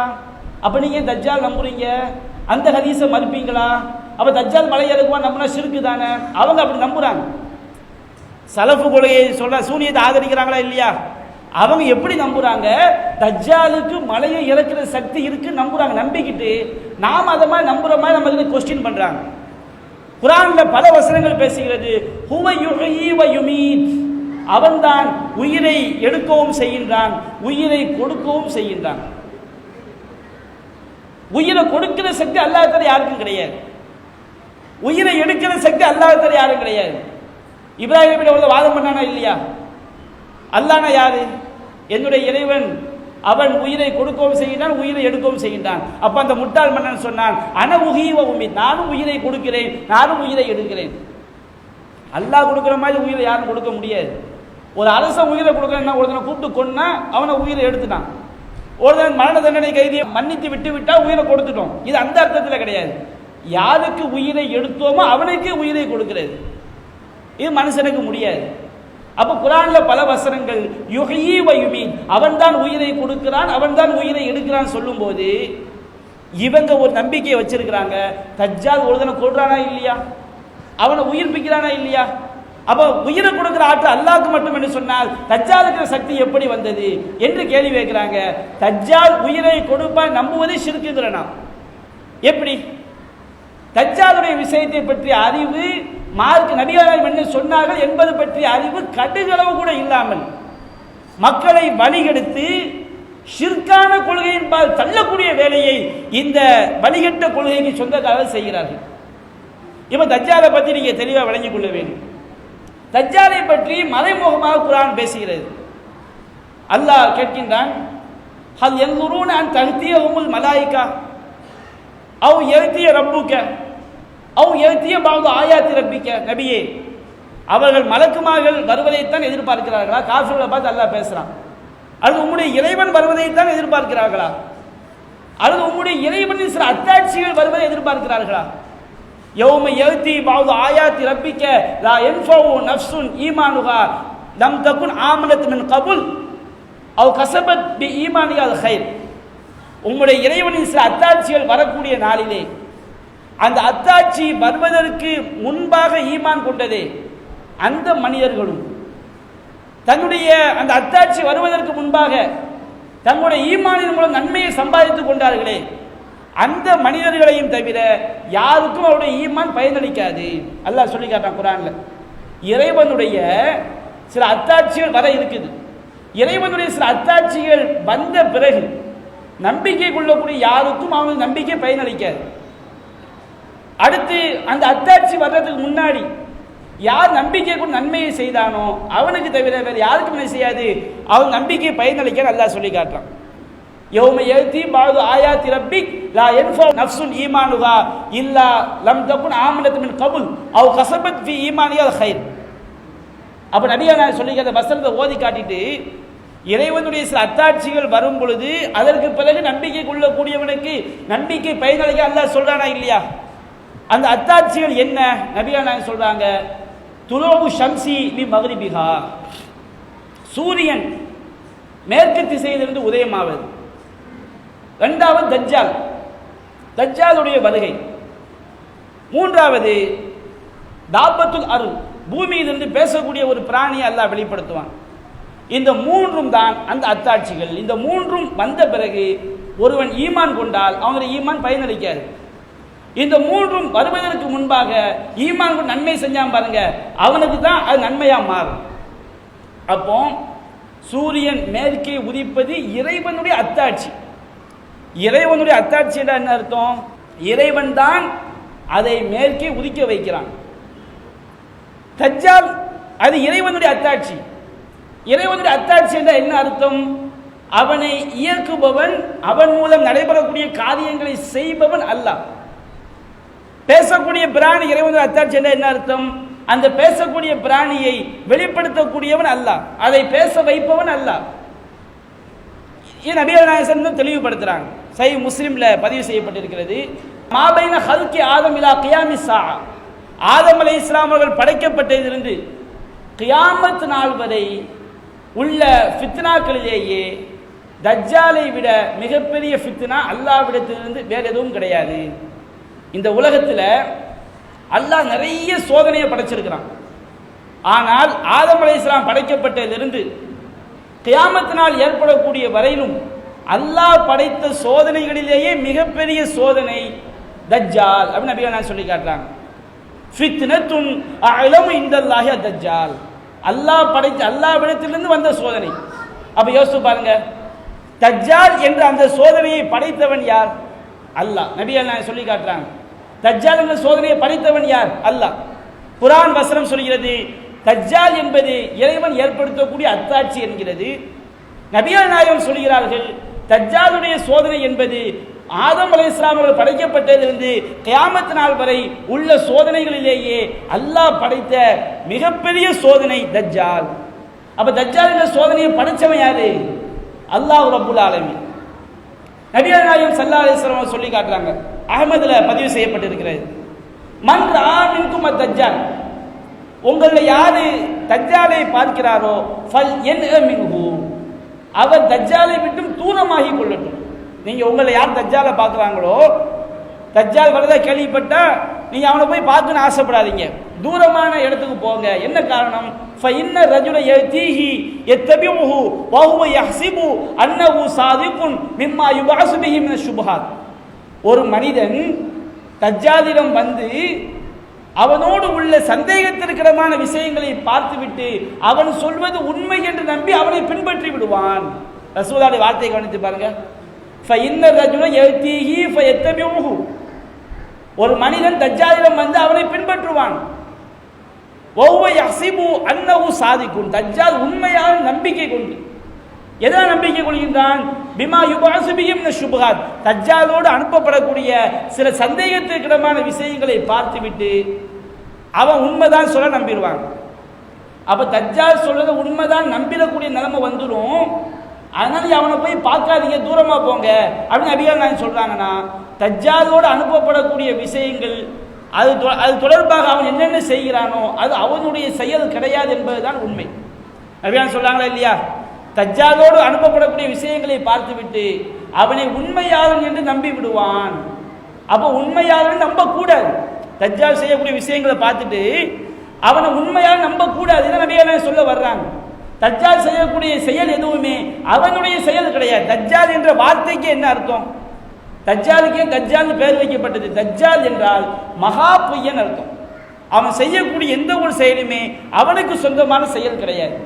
அப்ப நீங்க தஜ்ஜால் நம்புறீங்க, அந்த ஹதீஸை மறுப்பீங்களா? அப்ப தஜ்ஜால் மலை இறக்குவா நம்பினா ஷிர்க் தானே. அவங்க அப்படி நம்புறாங்க. சலஃபு கொள்கையை சொல்ற சூனியத்தை ஆதரிக்கிறாங்களா இல்லையா? அவங்க எப்படி நம்புறாங்க? தஜ்ஜாலுக்கு மலையை இறக்குற சக்தி இருக்கு நம்புறாங்க. நம்பிக்கிட்டு நாம் அதை மாதிரி நம்புற மாதிரி நம்ம கொஸ்டின் பண்றாங்க. குர்ஆன்ல பல வசனங்கள் பேசுகிறது, ஹுவ யுஹ்யி வ யுமீத், அவன்தான் உயிரை எடுக்கவும் செய்கின்றான், உயிரை கொடுக்கவும் செய்கின்றான். உயிரை கொடுக்கிற சக்தி அல்லாஹ் தவிர யாருக்கும் கிடையாது. உயிரை எடுக்கிற சக்தி அல்லாஹ் தவிர யாரும் கிடையாது. இப்ராஹிம் நபி அவர்கள் வாதம் பண்ணானா இல்லையா? அல்லாஹ்னா யாரு? என்னுடைய இறைவன், அவன் உயிரை கொடுக்கவும் செய்கின்றான், உயிரை எடுக்கவும் செய்கின்றான். அப்ப அந்த முட்டாள் மன்னன் சொன்னான், அன உஹி வ உமீத், நானும் உயிரை கொடுக்கிறேன், நானும் உயிரை எடுக்கிறேன். அல்லாஹ் கொடுக்கிற மாதிரி உயிரை யாரும் கொடுக்க முடியாது. ஒரு அரசன் உயிரை கொடுக்கறேன்னா ஒருத்தனை கூப்பிட்டு கொன்னா அவனை உயிரை எடுத்துட்டான். ஒருத்தன் மரண தண்டனை கைதியை மன்னித்து விட்டு விட்டா உயிரை கொடுத்துட்டோம். இது அந்த அர்த்தத்தில் கிடையாது. யாருக்கு உயிரை எடுத்தோமோ அவனுக்கு உயிரை கொடுக்கிறது. இது மனுஷனுக்கு முடியாது. அப்ப குர்ஆன்ல பல வசனங்கள் யுஹ்யி வ யுமீத், அவன் தான் உயிரை கொடுக்கிறான், அவன் தான் உயிரை எடுக்கிறான் சொல்லும் போது இவங்க ஒரு நம்பிக்கையை வச்சிருக்கிறாங்க, தஜ்ஜால் ஒருத்தனை கொல்றானா இல்லையா, அவனை உயிர்ப்பிக்கிறானா இல்லையா? அப்ப உயிரை கொடுக்கிற ஆற்றல் அல்லாஹ்க்கு மட்டும் என்று சொன்னால் தஜ்ஜாலுக்கு சக்தி எப்படி வந்தது என்று கேள்வி கேட்கிறாங்க. தஜ்ஜால் உயிரை கொடுப்பான் நம்புவது ஷிர்க்குங்கிறனா எப்படி? தஜ்ஜாலுடைய விஷயத்தை பற்றிய அறிவு மார்க் நபிகள் என்ன சொன்னார்கள் என்பது பற்றிய அறிவு கடுகளவு கூட இல்லாமல் மக்களை வழிகெடுத்து ஷிர்கான கொள்கையின்பால் தள்ளக்கூடிய வேலையை இந்த வழிகெட்ட கொள்கைக்கு சொந்தக்காரர்கள் செய்கிறார்கள். இப்ப தஜ்ஜாலை பற்றி நீங்க தெளிவாக விளங்கிக் கொள்ள வேண்டும். தஜ்ஜாலை பற்றி மறைமுகமாக குர்ஆன் பேசுகிறது. அல்லாஹ் கேட்கின்றான், ஹல் யன்துரூன அன் தஹ்தியஹுமுல் மலாயிகா அவ் யர்திய ரப்புக அவ் யர்திய பஅது ஆயாத்தி ரப்பிக. நபியே, அவர்கள் மலக்குமார்கள் வருவதைத்தான் எதிர்பார்க்கிறார்களா? காஃபிர்களை பார்த்து அல்லாஹ் பேசுறான். அல்லது உம்முடைய இறைவன் வருவதைத்தான் எதிர்பார்க்கிறார்களா? அல்லது உம்முடைய இறைவனின் சில அத்தாட்சிகள் வருவதை எதிர்பார்க்கிறார்களா? யௌம யர்தி பஅது ஆயாத்தி ரப்பிக லா யன்ஃபஉ நஃப்ஸுன் ஈமானுஹா, லம் தகுன் ஆமனத் மின் கபுல் அவ் கஸபத் பி ஈமானிஹா அல் கைர். உங்களுடைய இறைவனின் சில அத்தாட்சிகள் வரக்கூடிய நாளிலே அந்த அத்தாட்சி வருவதற்கு முன்பாக ஈமான் கொண்டதே அந்த மனிதர்களும் தன்னுடைய அந்த அத்தாட்சி வருவதற்கு முன்பாக தங்களுடைய ஈமானின் மூலம் நன்மையை சம்பாதித்துக் கொண்டார்களே அந்த மனிதர்களையும் தவிர யாருக்கும் அவருடைய ஈமான் பயனளிக்காது. அல்லாஹ் சொல்லி காட்டான் குர்ஆன்ல. இறைவனுடைய சில அத்தாட்சிகள் வர இருக்குது. இறைவனுடைய சில அத்தாட்சிகள் வந்த பிறகு நம்பிக்கை கொள்ளக்கூடிய யாருக்கும் அவங்களுக்கு நம்பிக்கை பயனளிக்காது. அடுத்து அந்த அத்தாட்சி வர்றதுக்கு முன்னாடி யார் நம்பிக்கை கொண்டு நன்மையை செய்தானோ அவனுக்கு தவிர வேறு யாருக்கும் என்ன செய்யாது, அவன் நம்பிக்கை பயனளிக்க அல்லாஹ் சொல்லி காட்டுறான். யௌம யஅதி பஅது ஆயாத்தி ரப்பிக் லா யன்ஃபஉ நஃப்ஸுன் ஈமானுஹா இல்லா லம் தகுன் ஆமனத் மின் கபுல் அவ் கஸபத் ஃபீ ஈமானிஹா அல் கைர். அப்ப நபியா சொல்லி அந்த வசனத்தை ஓதி காட்டிட்டு இறைவனுடைய சில அத்தாட்சிகள் வரும் பொழுது அதற்கு பிறகு நம்பிக்கை கொள்ளக்கூடியவனுக்கு நம்பிக்கை பயனளிக்க அல்லாஹ் சொல்றானா இல்லையா? அந்த அத்தாட்சிகள் என்ன? நபியா நாயகம் சொல்றாங்க, துலூஉ ஷம்ஸி லி மக்ரிபிஹா, சூரியன் மேற்கு திசையிலிருந்து உதயமாவது. இரண்டாவது தஜ்ஜால், தஜ்ஜாலுடைய வருகை. மூன்றாவது தாபத்துல் அர்த், பூமியிலிருந்து பேசக்கூடிய ஒரு பிராணியை அல்லாஹ் வெளிப்படுத்துவான். இந்த மூன்றும் தான் அந்த அத்தாட்சிகள். இந்த மூன்றும் வந்த பிறகு ஒருவன் ஈமான் கொண்டால் அவனுடைய ஈமான் பயனளிக்காது. இந்த மூன்றும் வருவதற்கு முன்பாக ஈமான் நன்மை செஞ்சான் பாருங்க, அவனுக்கு தான் அது நன்மையா மாறும். அப்போ சூரியன் மேற்கே உதிப்பது இறைவனுடைய அத்தாட்சி. இறைவனுடைய அத்தாட்சி என்ன அர்த்தம்? இறைவன் தான் அதை மேற்கே உதிக்க வைக்கிறான். தஜ்ஜால் அது இறைவனுடைய அத்தாட்சி. இறைவனுடைய அத்தாட்சி என்ற என்ன அர்த்தம்? அவனை இயக்குபவன், அவன் மூலம் நடைபெறக்கூடிய காரியங்களை செய்பவன் அல்லாஹ். பேசக்கூடிய பிராணி இறைவனுடைய அத்தாட்சி என்ன அர்த்தம்? அந்த பேசக்கூடிய பிராணியை வெளிப்படுத்தக்கூடியவன் அல்லாஹ், அதை பேச வைப்பவன் அல்லாஹ். நபிகள் நாயகம் தெளிவுபடுத்துறாங்க. சஹீஹ் முஸ்லிம்ல பதிவு செய்யப்பட்டிருக்கிறது. மாபைன ஹல்கி ஆதம் இலா கியாமி ஸாஅ, ஆதம் அலைஹிஸ்ஸலாம் அவர்கள் படைக்கப்பட்டதிலிருந்து கியாமத் நாள் வரை உள்ள ஃபித்னாக்களிலேயே தஜ்ஜாலை விட மிகப்பெரிய ஃபித்னா அல்லாஹ்விடத்திலிருந்து வேற எதுவும் கிடையாது. இந்த உலகத்தில் அல்லாஹ் நிறைய சோதனையை படைச்சிருக்கிறான். ஆனால் ஆதம் அலைஹிஸ்ஸலாம் படைக்கப்பட்டதிலிருந்து கியாமத்தினால் ஏற்படக்கூடிய வரையிலும் அல்லாஹ் படைத்த சோதனைகளிலேயே மிகப்பெரிய சோதனை தஜ்ஜால் அப்படின்னு நபிகள் சொல்லி காட்டுறாங்க. ஃபித்னத்துன் அஅலமு இன்தல்லாஹி தஜ்ஜால், அல்லாஹ் படைத்த அல்லாஹ்விடத்திலிருந்து வந்த சோதனை. அப்ப யோசிச்சு பாருங்க, தஜ்ஜால் என்ற அந்த சோதனையை படைத்தவன் யார்? அல்லாஹ். நபிகள் சொல்லி காட்டுறாங்க, தஜ்ஜால் என்ற சோதனையை படைத்தவன் யார்? அல்லாஹ். குர்ஆன் வசனம் சொல்கிறது, தஜ்ஜால் என்பது இறைவன் ஏற்படுத்தக்கூடிய அத்தாட்சி என்கிறது. நபிகள் நாயகம் சொல்கிறார்கள், தஜ்ஜாலுடைய சோதனை என்பது ஆதம் அலைஹிஸ்ஸலாம் அவர்கள் படைக்கப்பட்டதிலிருந்து கியாமத் நாள் வரை உள்ள சோதனைகளிலேயே அல்லாஹ் படைத்த மிகப்பெரிய சோதனை தஜ்ஜால். அப்ப தஜ்ஜால் என்ற சோதனையை படைச்சவன் யாரு? அல்லாஹ் ரப்புல் ஆலமீன். நபிகள் நாயகம் ஸல்லல்லாஹு அலைஹி வஸல்லம் சொல்லி காட்டுறாங்க, அஹ்மதுல பதிவு செய்யப்பட்டிருக்கிறது, மன் ரஆ மின்கும் தஜ்ஜால், உங்கள யாரு தஜ்ஜாலை பார்க்கிறாரோ ஃபல் யன்அ மின்ஹு, அவர் தஜ்ஜாலை விட்டும் தூரமாகி கொள்ளட்டும். நீங்க உங்களை யார் தஜ்ஜாலை பார்க்குறாங்களோ, தஜ்ஜால் வரதா கேள்விப்பட்டா நீங்க அவனை போய் பார்க்கணும்னு ஆசைப்படாதீங்க, தூரமான இடத்துக்கு போங்க. என்ன காரணம்? فإن الرجل يأتيه يتبعه وهو يحسب أنه صادق مما يبعث به من الشبهات. ஒரு மனிதன் தஜ்ஜாலிடம் வந்து அவனோடு உள்ள சந்தேகத்திற்கிடமான விஷயங்களை பார்த்துவிட்டு அவன் சொல்வது உண்மை என்று நம்பி அவனை பின்பற்றி விடுவான். ரசூலுல்லாஹி வார்த்தையை கவனித்து பாருங்க. فإن الرجل يأتيه فيتبعه, ஒரு மனிதன் தஜ்ஜாலிடம் வந்து அவனை பின்பற்றுவான். وهو يحسب أنه صادق, தஜ்ஜால் உண்மையான நம்பிக்கை கொண்டு. எதை நம்பிக்கை கொள்கின்றான்? பிமா யுபஅஸு பிஹி மின ஷுபஹாத், தஜ்ஜாலோடு அனுப்பப்படக்கூடிய சில சந்தேகத்திற்கிடமான விஷயங்களை பார்த்துவிட்டு அவன் உண்மைதான் சொல்ல நம்பிடுவான். அப்ப தஜ்ஜால் சொல்றது உண்மைதான் நம்பிடக்கூடிய நிலைமை வந்துடும். அதனால அவனை போய் பார்க்காதீங்க, தூரமா போங்க அப்படின்னு நபிகள் நாயகம் சொல்றாங்கன்னா, தஜ்ஜாலோடு அனுப்பப்படக்கூடிய விஷயங்கள் அது தொடர்பாக அவன் என்னென்ன செய்கிறானோ அது அவனுடைய செயல் கிடையாது என்பதுதான் உண்மை. நபியான் சொல்றாங்களா இல்லையா? தஜ்ஜாலோடு அனுப்பப்படக்கூடிய விஷயங்களை பார்த்துவிட்டு அவனை உண்மையாளன் என்று நம்பி விடுவான். அப்போ உண்மையாளன் நம்ப கூடாது. தஜ்ஜால் செய்யக்கூடிய விஷயங்களை பார்த்துட்டு அவனை உண்மையாளன் நம்ப கூடாது. இதை நபியான் சொல்ல வர்றாங்க. தஜ்ஜால் செய்யக்கூடிய செயல் எதுவுமே அவனுடைய செயல் கிடையாது. தஜ்ஜால் என்ற வார்த்தைக்கு என்ன அர்த்தம்? தஜ்ஜாலுக்கே தஜ்ஜால் பேர் வைக்கப்பட்டது. தஜ்ஜால் என்றால் மகா பொய்யன் அர்த்தம். அவன் செய்யக்கூடிய எந்த ஒரு செயலுமே அவனுக்கு சொந்தமான செயல் கிடையாது.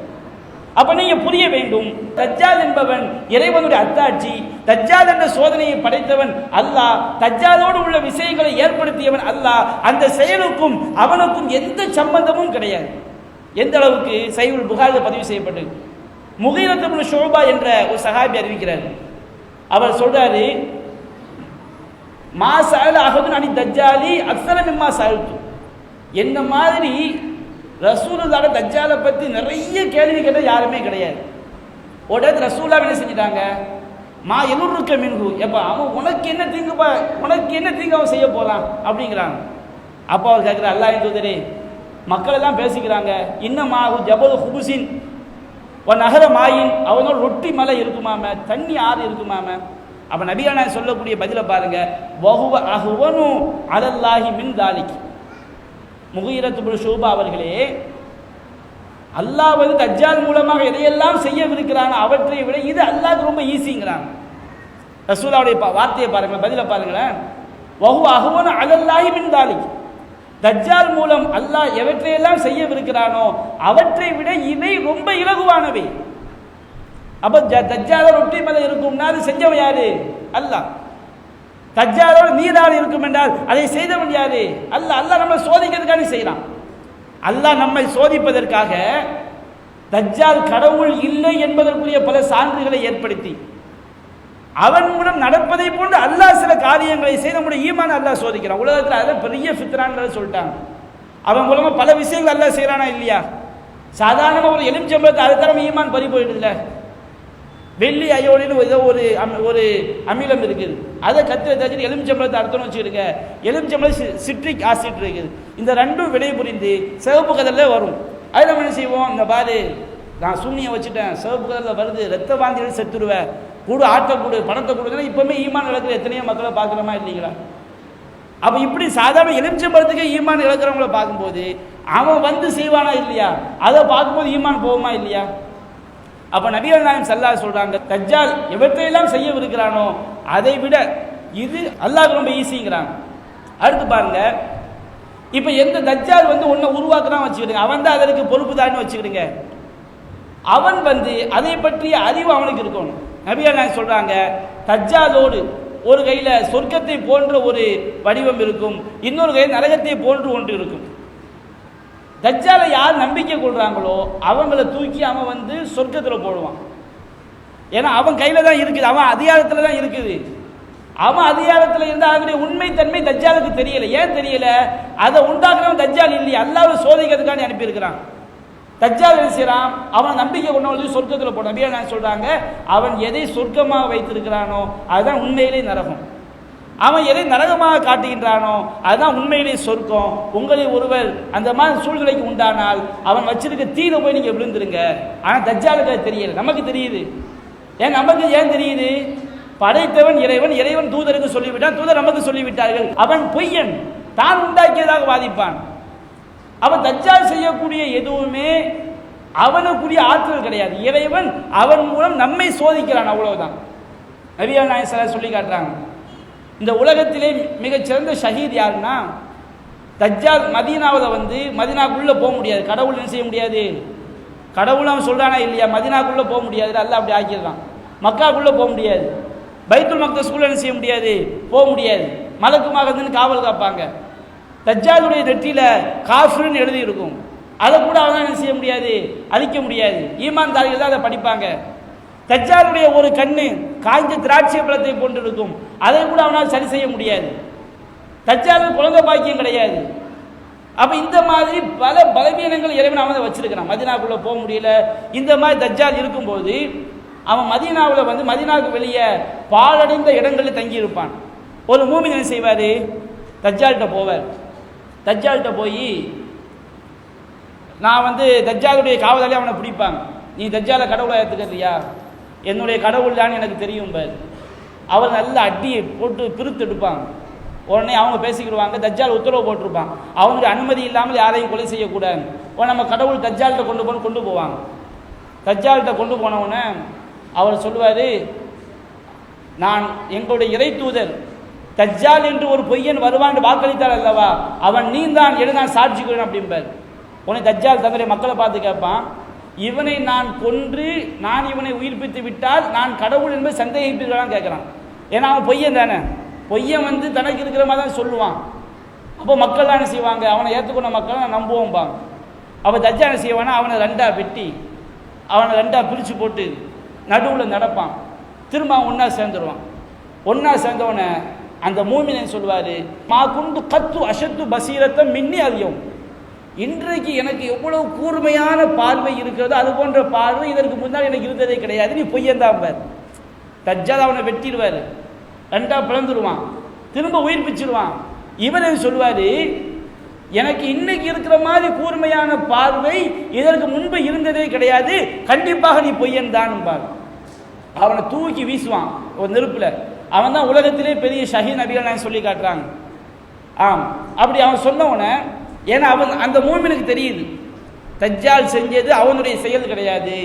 அப்ப நீங்க புரிய வேண்டும், தஜ்ஜால் என்பவன் இறைவனுடைய அத்தாட்சி. தஜ்ஜால் என்ற சோதனையை படைத்தவன் அல்லாஹ். தஜ்ஜாலோடு உள்ள விஷயங்களை ஏற்படுத்தியவன் அல்லாஹ். அந்த செயலுக்கும் அவனுக்கும் எந்த சம்பந்தமும் கிடையாது. எந்த அளவுக்கு சஹீஹுல் புகாரில் பதிவு செய்யப்பட்டது. முகீரத் இப்னு ஷுபா என்ற ஒரு சஹாபி அறிவிக்கிறார். அவர் சொல்றாரு, மா சஅல அஹதுன் அனி தஜ்ஜாலி அக்ஸர மிம்மா சஅல்து. என்ன மாதிரி ரசூலுல்லாஹ் தஜ்ஜாலை பற்றி நிறைய கேள்வி கேட்ட யாருமே கிடையாது. உடனே ரசூலுல்லாஹ் என்ன செஞ்சிட்டாங்க, மா எலுருக்க மின்ஹு, எப்ப அவன் உனக்கு என்ன தீங்குப்பா, உனக்கு என்ன தீங்கு அவன் செய்ய போறான் அப்படிங்கிறாங்க. அப்போ அவர் கேட்குற, அல்லாஹ்வின் தூதரே, மக்கள் எல்லாம் பேசிக்கிறாங்க, இன்னமாகு ஜபல் ஹுபுசின் ஒரு நகர மாயின், அவனோட ரொட்டி மலை இருக்குமாம, தண்ணி ஆறு இருக்குமாம. அப்போ நபியான சொல்லக்கூடிய பதிலை பாருங்க, வஹுவ அஹ்வனு அலல்லாஹி மின் தாலிக். முகீரத் இப்னு ஷுபா அவர்களே, அல்லாஹ் வந்து தஜ்ஜால் மூலமாக எதையெல்லாம் செய்யவிருக்கிறான் அவற்றை விட இது அல்லாஹ்க்கு ரொம்ப ஈஸிங்கிறாங்க. ரசூலுல்லாஹ்வுடைய வார்த்தையை பாருங்க, பதிலை பாருங்களேன். வஹுவ அஹ்வனு அலல்லாஹி மின் தாலிக். தஜ்ஜால் மூலம் அல்லாஹ் எவற்றையெல்லாம் செய்யவிருக்கிறானோ அவற்றை விட இவை ரொம்ப இலகுவானவை. அப்ப தஜ்ஜாலோட ரொட்டி மலை இருக்கும்னா அது செஞ்சவன் யாரு? அல்லாஹ். தஜ்ஜாலோட நீராறு இருக்கும் என்றால் அதை செய்தவன் யாரு? அல்லாஹ். அல்லாஹ் நம்மை சோதிக்கிறதுக்காக செய்யறான். அல்லாஹ் நம்மை சோதிப்பதற்காக தஜ்ஜால் கடவுள் இல்லை என்பதற்குரிய பல சான்றுகளை ஏற்படுத்தி அவன் மூலம் நடப்பதை போன்று அல்லாஹ் சில காரியங்களை செய்த நம்முடைய ஈமான் அல்லாஹ் சோதிக்கிறான். உலகத்தில் அதை பெரிய ஃபித்ரான்னு சொல்லிட்டாங்க. அவன் மூலமா பல விஷயங்கள் அல்லாஹ் செய்யறானா இல்லையா? சாதாரணமாக ஒரு எலுமிச்சம்பழத்தை அதை தரம் ஈமான் பறி போயிடுதுல. வெள்ளி அயோடின்னு ஏதோ ஒரு அமிலம் இருக்குது, அதை கத்திர தச்சுட்டு எலுமிச்சம்பழத்தை அர்த்தம் வச்சுக்கிடுங்க. எலுமிச்சம்பழம் சிட்ரிக் ஆசிட் இருக்குது. இந்த ரெண்டும் வினை புரிந்து சிவப்பு கதரில் வரும். அதை நம்ம என்ன செய்வோம், இந்த பாரு நான் சூனியை வச்சுட்டேன், சிவப்பு கதரில் வருது, ரத்த வாந்தியோடு செத்துருவேன், கூடு ஆட்டை கூடு பணத்தை கொடுக்குன்னா இப்பவுமே ஈமான் இழக்கிற எத்தனையோ மக்களை பார்க்குறோமா இல்லைங்களா? அப்போ இப்படி சாதாரண எலுமிச்சம்பழத்துக்கே ஈமான் இழக்கிறவங்கள பார்க்கும்போது அவன் வந்து செய்வானா இல்லையா? அதை பார்க்கும்போது ஈமான் போகுமா இல்லையா? அப்போ நபிகள் நாயகம் ஸல்லல்லாஹு அலைஹி சொல்றாங்க, தஜ்ஜால் எவற்றையெல்லாம் செய்யவிருக்கிறானோ அதை விட இது அல்லாஹ்க்கு ரொம்ப ஈஸிங்கிறாங்க. அடுத்து பாருங்க, இப்போ எந்த தஜ்ஜால் வந்து ஒன்றை உருவாக்குறான் வச்சுக்கிடுங்க, அவன் தான் அதற்கு பொறுப்பு தான்னு வச்சுக்கிடுங்க. அவன் வந்து அதை பற்றிய அறிவு அவனுக்கு இருக்கணும். நபிகள் நாயகம் சொல்றாங்க, தஜ்ஜாலோடு ஒரு கையில சொர்க்கத்தை போன்ற ஒரு வடிவம் இருக்கும், இன்னொரு கையில் நரகத்தை போன்று ஒன்று இருக்கும். தஜ்ஜாலை யார் நம்பிக்கை கொள்றாங்களோ அவங்கள தூக்கி அவன் வந்து சொர்க்கத்தில் போடுவான். ஏன்னா அவன் கையில தான் இருக்குது, அவன் அதிகாரத்தில் தான் இருக்குது. அவன் அதிகாரத்தில் இருந்தால் அதனுடைய உண்மைத்தன்மை தஜ்ஜாலுக்கு தெரியல. ஏன் தெரியல? அதை உண்டாக்குறவன் தஜ்ஜால் இல்லையா, அல்லாஹ்வை சோதிக்கிறதுக்காண்டி அனுப்பியிருக்கிறான். தஜ்ஜால் என்ன செய்யறான், அவன் நம்பிக்கை கொண்டவங்களுக்கு சொர்க்கத்தில் போட. நபியா நான் சொல்றாங்க, அவன் எதை சொர்க்கமாக வைத்திருக்கிறானோ அதுதான் உண்மையிலே நரகம், அவன் எதை நரகமாக காட்டுகின்றானோ அதுதான் உண்மையிலே சொர்க்கம். உங்களை ஒருவர் அந்த மாதிரி சூழ்நிலைக்கு உண்டானால் அவன் வச்சிருக்க தீர போய் நீங்க விழுந்துருங்க. ஆனால் தஜ்ஜாலுக்கு அது தெரியல, நமக்கு தெரியுது. ஏன் நமக்கு ஏன் தெரியுது? படைத்தவன் இறைவன், இறைவன் தூதருக்கு சொல்லிவிட்டான், தூதர் நமக்கு சொல்லிவிட்டார்கள். அவன் பொய்யன், தான் உண்டாக்கியதாக வாதிப்பான். அவன் தஜ்ஜால் செய்யக்கூடிய எதுவுமே அவனுக்குரிய ஆற்றல் கிடையாது. இறைவன் அவன் மூலம் நம்மை சோதிக்கிறான், அவ்வளவுதான். நபிகள் நாயகம் ஸல்லல்லாஹு அலைஹி சொல்லி காட்டுறாங்க, இந்த உலகத்திலே மிகச்சிறந்த ஷஹீத் யாருன்னா, தஜ்ஜால் மதீனாவில் வந்து மதீனாக்குள்ளே போக முடியாது, கடவுள் என்ன செய்ய முடியாது, கடவுள் அவன் சொல்கிறானா இல்லையா, மதீனாக்குள்ளே போக முடியாது, அல்லாஹ் அப்படி ஆக்கிடுறான். மக்காக்குள்ளே போக முடியாது, பைத்துல் மக்தஸ்குள்ளே என்ன செய்ய முடியாது, போக முடியாது. மலக்குமாக இருந்து காவல் காப்பாங்க. தஜ்ஜாலுடைய நெற்றியில் காஃபிர்னு எழுதி இருக்கும், அதை கூட அவனால் என்ன செய்ய முடியாது, அழிக்க முடியாது. ஈமான்தாரிகள் தான் அதை படிப்பாங்க. தஜ்ஜாலுடைய ஒரு கண்ணு காய்ஞ்ச திராட்சை பழத்தை போன்று இருக்கும், அதை கூட அவனால் சரி செய்ய முடியாது. தஜ்ஜாலுக்கு குழந்தை பாக்கியம் கிடையாது. அப்ப இந்த மாதிரி பல பலவீனங்கள் இறைவன் அவன் வச்சிருக்கிறான். மதீனாக்குள்ள போக முடியல. இந்த மாதிரி தஜ்ஜால் இருக்கும்போது அவன் மதீனாவில் வந்து மதீனாவுக்கு வெளியே பாழடைந்த இடங்களில் தங்கி இருப்பான். ஒரு மூமின் என்ன செய்வார், தஜ்ஜால்கிட்ட போவார். தஜ்ஜால்கிட்ட போய் நான் வந்து தஜ்ஜாலுடைய காவலாளி அவனை பிடிப்பாங்க. நீ தஜ்ஜாலை கடவுளை ஏற்றுக்கிறியா? என்னுடைய கடவுள் தான் எனக்கு தெரியும் பார். அவர் நல்ல அடியை போட்டு பிரித்து எடுப்பாங்க. உடனே அவங்க பேசிக்கிடுவாங்க, தஜ்ஜால் உத்தரவு போட்டிருப்பான், அவனுடைய அனுமதி இல்லாமல் யாரையும் கொலை செய்யக்கூடாது. நம்ம கடவுள் தஜ்ஜால்கிட்ட கொண்டு போவாங்க. தஜ்ஜால்கிட்ட கொண்டு போனவுடனே அவர் சொல்லுவார், நான் எங்களுடைய இறை தூதர் தஜ்ஜால் என்று ஒரு பொய்யன் வருவான் வாக்களித்தார் அல்லவா, அவன் நீ தான் எடு, நான் சாட்சிக்கிறேன் அப்படிம்பார். உடனே தஜ்ஜால் தவிர மக்களை பார்த்து கேட்பான், இவனை நான் கொன்று நான் இவனை உயிர்ப்பித்து விட்டால் நான் கடவுள் என்பதை சந்தேகிப்பீர்களான்னு கேட்குறான். ஏன்னா அவன் பொய்யன் தானே, பொய்யன் தனக்கு இருக்கிற மாதிரி தான் சொல்லுவான். அப்போ மக்கள் தான் என்ன செய்வாங்க, அவனை ஏற்றுக்கொண்ட மக்கள் நான் நம்புவோம்பாங்க. அப்போ தஜ்ஜால் என்ன செய்வானா, அவனை ரெண்டாக வெட்டி அவனை ரெண்டாக பிரித்து போட்டு நடுவில் நடப்பான். திரும்ப அவன் ஒன்றா சேர்ந்துருவான். ஒன்றா சேர்ந்தவனை அந்த மூமினன் சொல்வார், மா குண்டு கத்து அஷத்து பசீரத்தை மின்னி அதிகம். இன்றைக்கு எனக்கு எவ்வளவு கூர்மையான பார்வை இருக்கிறதோ அது போன்ற பார்வை இதற்கு முன்னால் எனக்கு இருந்ததே கிடையாது, நீ பொய்யந்தான் பார். தஜ்ஜால் அவனை வெட்டிடுவார், ரெண்டாக பிளந்துருவான், திரும்ப உயிர்ப்பிச்சிருவான். இவன் சொல்லுவார், எனக்கு இன்னைக்கு இருக்கிற மாதிரி கூர்மையான பார்வை இதற்கு முன்பு இருந்ததே கிடையாது, கண்டிப்பாக நீ பொய்யன் தான் பார். அவனை தூக்கி வீசுவான் ஒரு நெருப்புல. அவன் தான் உலகத்திலே பெரிய ஷஹீத் நபிகள் நான் சொல்லி காட்டுறாங்க. ஆம், அப்படி அவன் சொன்னவனை, ஏன்னா அவன் அந்த மூமினுக்கு தெரியுது தஜ்ஜால் செஞ்சது அவனுடைய செயல் கிடையாது,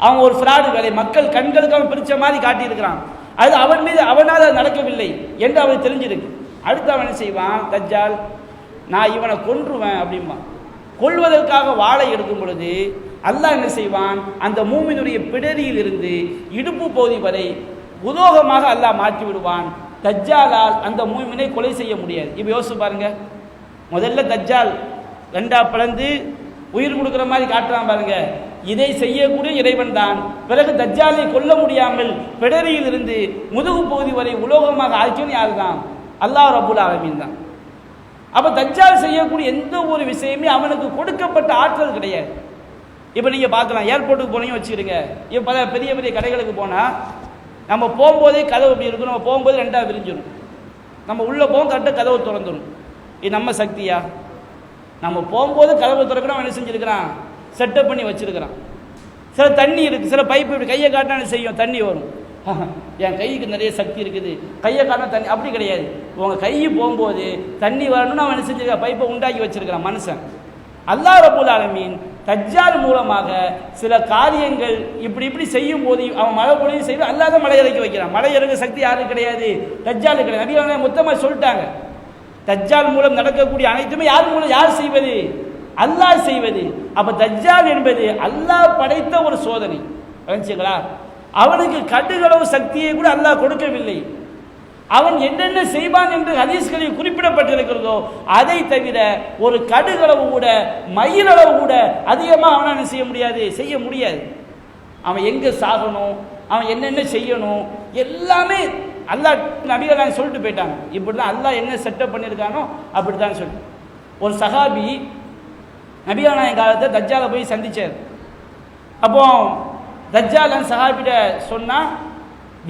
அவன் ஒரு ஃப்ராடு வேலை, மக்கள் கண்களுக்கு அவன் பிரிச்ச மாதிரி காட்டியிருக்கிறான், அது அவன் மீது அவனால் நடக்கவில்லை என்று அவன் தெரிஞ்சிருக்கு. அடுத்து அவன் என்ன செய்வான், தஜ்ஜால் நான் இவனை கொன்றுவேன் அப்படிம்பான். கொல்வதற்காக வாளை எடுக்கும் பொழுது அல்லாஹ் என்ன செய்வான், அந்த மூமினுடைய பிடரியில் இருந்து இடுப்பு பகுதி வரை உலோகமாக அல்லாஹ் மாற்றி விடுவான். தஜ்ஜாலால் அந்த மூமினை கொலை செய்ய முடியாது. இப்போ யோசிச்சு பாருங்க, முதல்ல தஜ்ஜால் ரெண்டா பிளந்து உயிர் கொடுக்குற மாதிரி காட்டுறான் பாருங்க, இதை செய்யக்கூடிய இறைவன் தான். பிறகு தஜ்ஜாலை கொல்ல முடியாமல் பிடரியில் இருந்து முதுகு பகுதி வரை உலோகமாக ஆக்கியவன் யார் தான், அல்லாஹ் ரப்புல் ஆலமீன் தான். அப்போ தஜ்ஜால் செய்யக்கூடிய எந்த ஒரு விஷயமே அவனுக்கு கொடுக்கப்பட்ட ஆற்றல் கிடையாது. இப்போ நீங்கள் பார்க்கலாம், ஏர்போர்ட்டுக்கு போனீங்க வச்சுக்கிடுங்க, இப்போ பல பெரிய பெரிய கடைகளுக்கு போனால் நம்ம போகும்போதே கதவு எப்படி இருக்கும், நம்ம போகும்போது ரெண்டாக விரிஞ்சிடும், நம்ம உள்ளே போகும் கரெக்டாக கதவு திறந்துடும். இது நம்ம சக்தியா? நம்ம போகும்போது கதவு திறக்கணும் என்ன செஞ்சுருக்கிறான், செட்டப் பண்ணி வச்சுருக்கிறான். சில தண்ணி இருக்குது, சில பைப்பு இப்படி கையை காட்டினா செய்யும், தண்ணி வரும். என் கைக்கு நிறைய சக்தி இருக்குது, கையை காட்டினா தண்ணி, அப்படி கிடையாது. உங்கள் கை போகும்போது தண்ணி வரணும்னு அவன் என்ன செஞ்சிருக்கான், பைப்பை உண்டாக்கி வச்சிருக்கிறான் மனுஷன். அல்லாஹ் ரப்புல் ஆலமீன் தஜ்ஜால் மூலமாக சில காரியங்கள் இப்படி செய்யும் போது அவன் மழை பொழிவு செய்து அல்லாஹ் தான் மழை இறக்கி வைக்கிறான். மழை இறக்க சக்தி யாருக்கு கிடையாது, தஜ்ஜாலு கிடையாது. நபிகள் மொத்தமாக சொல்லிட்டாங்க, தஜ்ஜால் மூலம் நடக்கக்கூடிய அனைத்துமே யார் மூலம், யார் செய்வது, அல்லாஹ் செய்வது. அப்ப தஜ்ஜால் என்பது அல்லாஹ் படைத்த ஒரு சோதனை. புரிஞ்சுங்களா? அவனுக்கு கடுகளவு சக்தியை கூட அல்லாஹ் கொடுக்கவில்லை. அவன் என்னென்ன செய்வான் என்று ஹதீஸ்களில் குறிப்பிடப்பட்டிருக்கிறதோ அதை தவிர ஒரு கடுகளவு கூட மயிலளவு கூட அதிகமாக அவனால் செய்ய முடியாது. அவன் எங்கே சாகணும், அவன் என்னென்ன செய்யணும் எல்லாமே அல்லாஹ் நபிகள் சொல்லிட்டு போயிட்டாங்க. இப்படி தான் அல்லாஹ் என்ன செட்டப் பண்ணியிருக்கானோ அப்படி தான் சொல்லி. ஒரு சஹாபி நபிகள் நாயகம் காலத்தை தஜ்ஜாலை போய் சந்திச்சார். அப்போ தஜ்ஜால் சஹாபிட்ட சொன்னால்,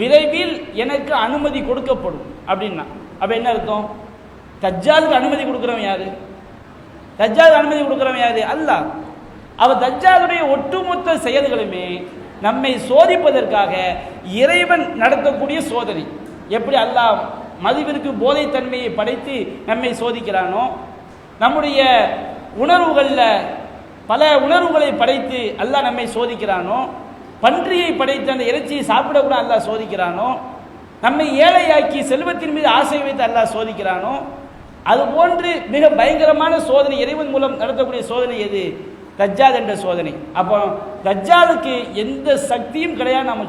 விரைவில் எனக்கு அனுமதி கொடுக்கப்படும் அப்படின்னா. அப்போ என்ன அர்த்தம், தஜ்ஜாலுக்கு அனுமதி கொடுக்குறவன் யாரு, தஜ்ஜாலுக்கு அனுமதி கொடுக்குறவன் யாரு, அல்லாஹ். அவன் தஜ்ஜாலுடைய ஒட்டுமொத்த செயல்களுமே நம்மை சோதிப்பதற்காக இறைவன் நடத்தக்கூடிய சோதனை. எப்படி அல்லாஹ் மதுவிற்கு போதைத்தன்மையை படைத்து நம்மை சோதிக்கிறானோ, நம்முடைய உணர்வுகளில் பல உணர்வுகளை படைத்து அல்லாஹ் நம்மை சோதிக்கிறானோ, பன்றியை படைத்து அந்த இறைச்சியை சாப்பிடக்கூட அல்லாஹ் சோதிக்கிறானோ, நம்மை ஏழையாக்கி செல்வத்தின் மீது ஆசை வைத்து அல்லாஹ் சோதிக்கிறானோ, அதுபோன்று மிக பயங்கரமான சோதனை இறைவன் மூலம் நடத்தக்கூடிய சோதனை எது, தஜ்ஜால் என்ற சோதனை. அப்போ தஜ்ஜாலுக்கு எந்த சக்தியும் கிடையாது. நாம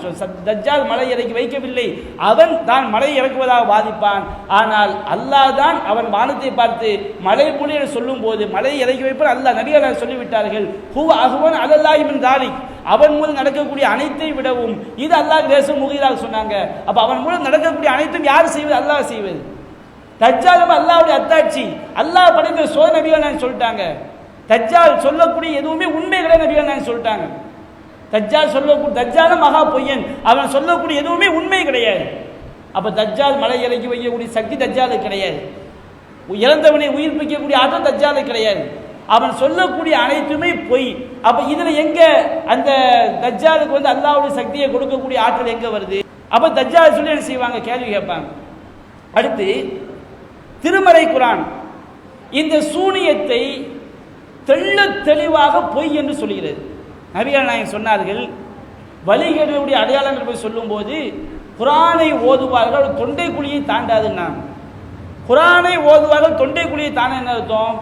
தஜ்ஜால் மலை இறக்கி வைக்கவில்லை, அவன் தான் மலை இறக்குவதாக வாதிப்பான். ஆனால் அல்லாஹ் தான் அவன் வானத்தை பார்த்து மலை பொழி என்று சொல்லும் போது மலை இறக்கி வைப்பான். அல்லாஹ் நபிகள் சொல்லிவிட்டார்கள், ஹுவ அஹ்வன் அலல்லாஹி மின் தாலிக், அவன் மூலம் நடக்கக்கூடிய அனைத்தை விடவும் இது அல்லாஹ் தேசம் முகிதாக சொன்னாங்க. அப்போ அவன் மூலம் நடக்கக்கூடிய அனைத்தும் யார் செய்வது, அல்லாஹ் செய்வது. தஜ்ஜால் அல்லாஹ்வுடைய அத்தாட்சி, அல்லாஹ் படைத்த சோதனை நபிகள் சொல்லிட்டாங்க. தஜ்ஜால் சொல்லக்கூடிய எதுவுமே உண்மை கிடையாது நபிகள் சொல்லிட்டாங்க. தஜ்ஜால் மகா பொய்யன், அவன் சொல்லக்கூடிய எதுவுமே உண்மை கிடையாது. அப்ப தஜ்ஜால் மலை இறக்கி வைக்கக்கூடிய சக்தி தஜ்ஜாலுக்கு கிடையாது. இறந்தவனை உயிர்ப்பிக்கக்கூடிய ஆற்றல் தஜ்ஜாலுக்கு கிடையாது. அவன் சொல்லக்கூடிய அனைத்துமே பொய். அப்ப இதுல எங்க அந்த தஜ்ஜாலுக்கு வந்து அல்லாஹ்வுடைய சக்தியை கொடுக்கக்கூடிய ஆற்றல் எங்க வருது? அப்ப தஜ்ஜால் சொல்லி என்ன செய்வாங்க? கேள்வி கேட்பாங்க. அடுத்து திருமறை குர்ஆன் இந்த சூனியத்தை தெள்ள தெளிவாக பொய் என்று சொல்கிறது. நபிகள் நாயகம் சொன்னார்கள், வலிகளுடைய அடையாளங்கள் போய் சொல்லும் போது குர்ஆனை ஓதுவார்கள் தொண்டை குழியை தாண்டாதுன்னா. குர்ஆனை ஓதுவார்கள் தொண்டை குழியை தாண்ட என்ன அர்த்தம்?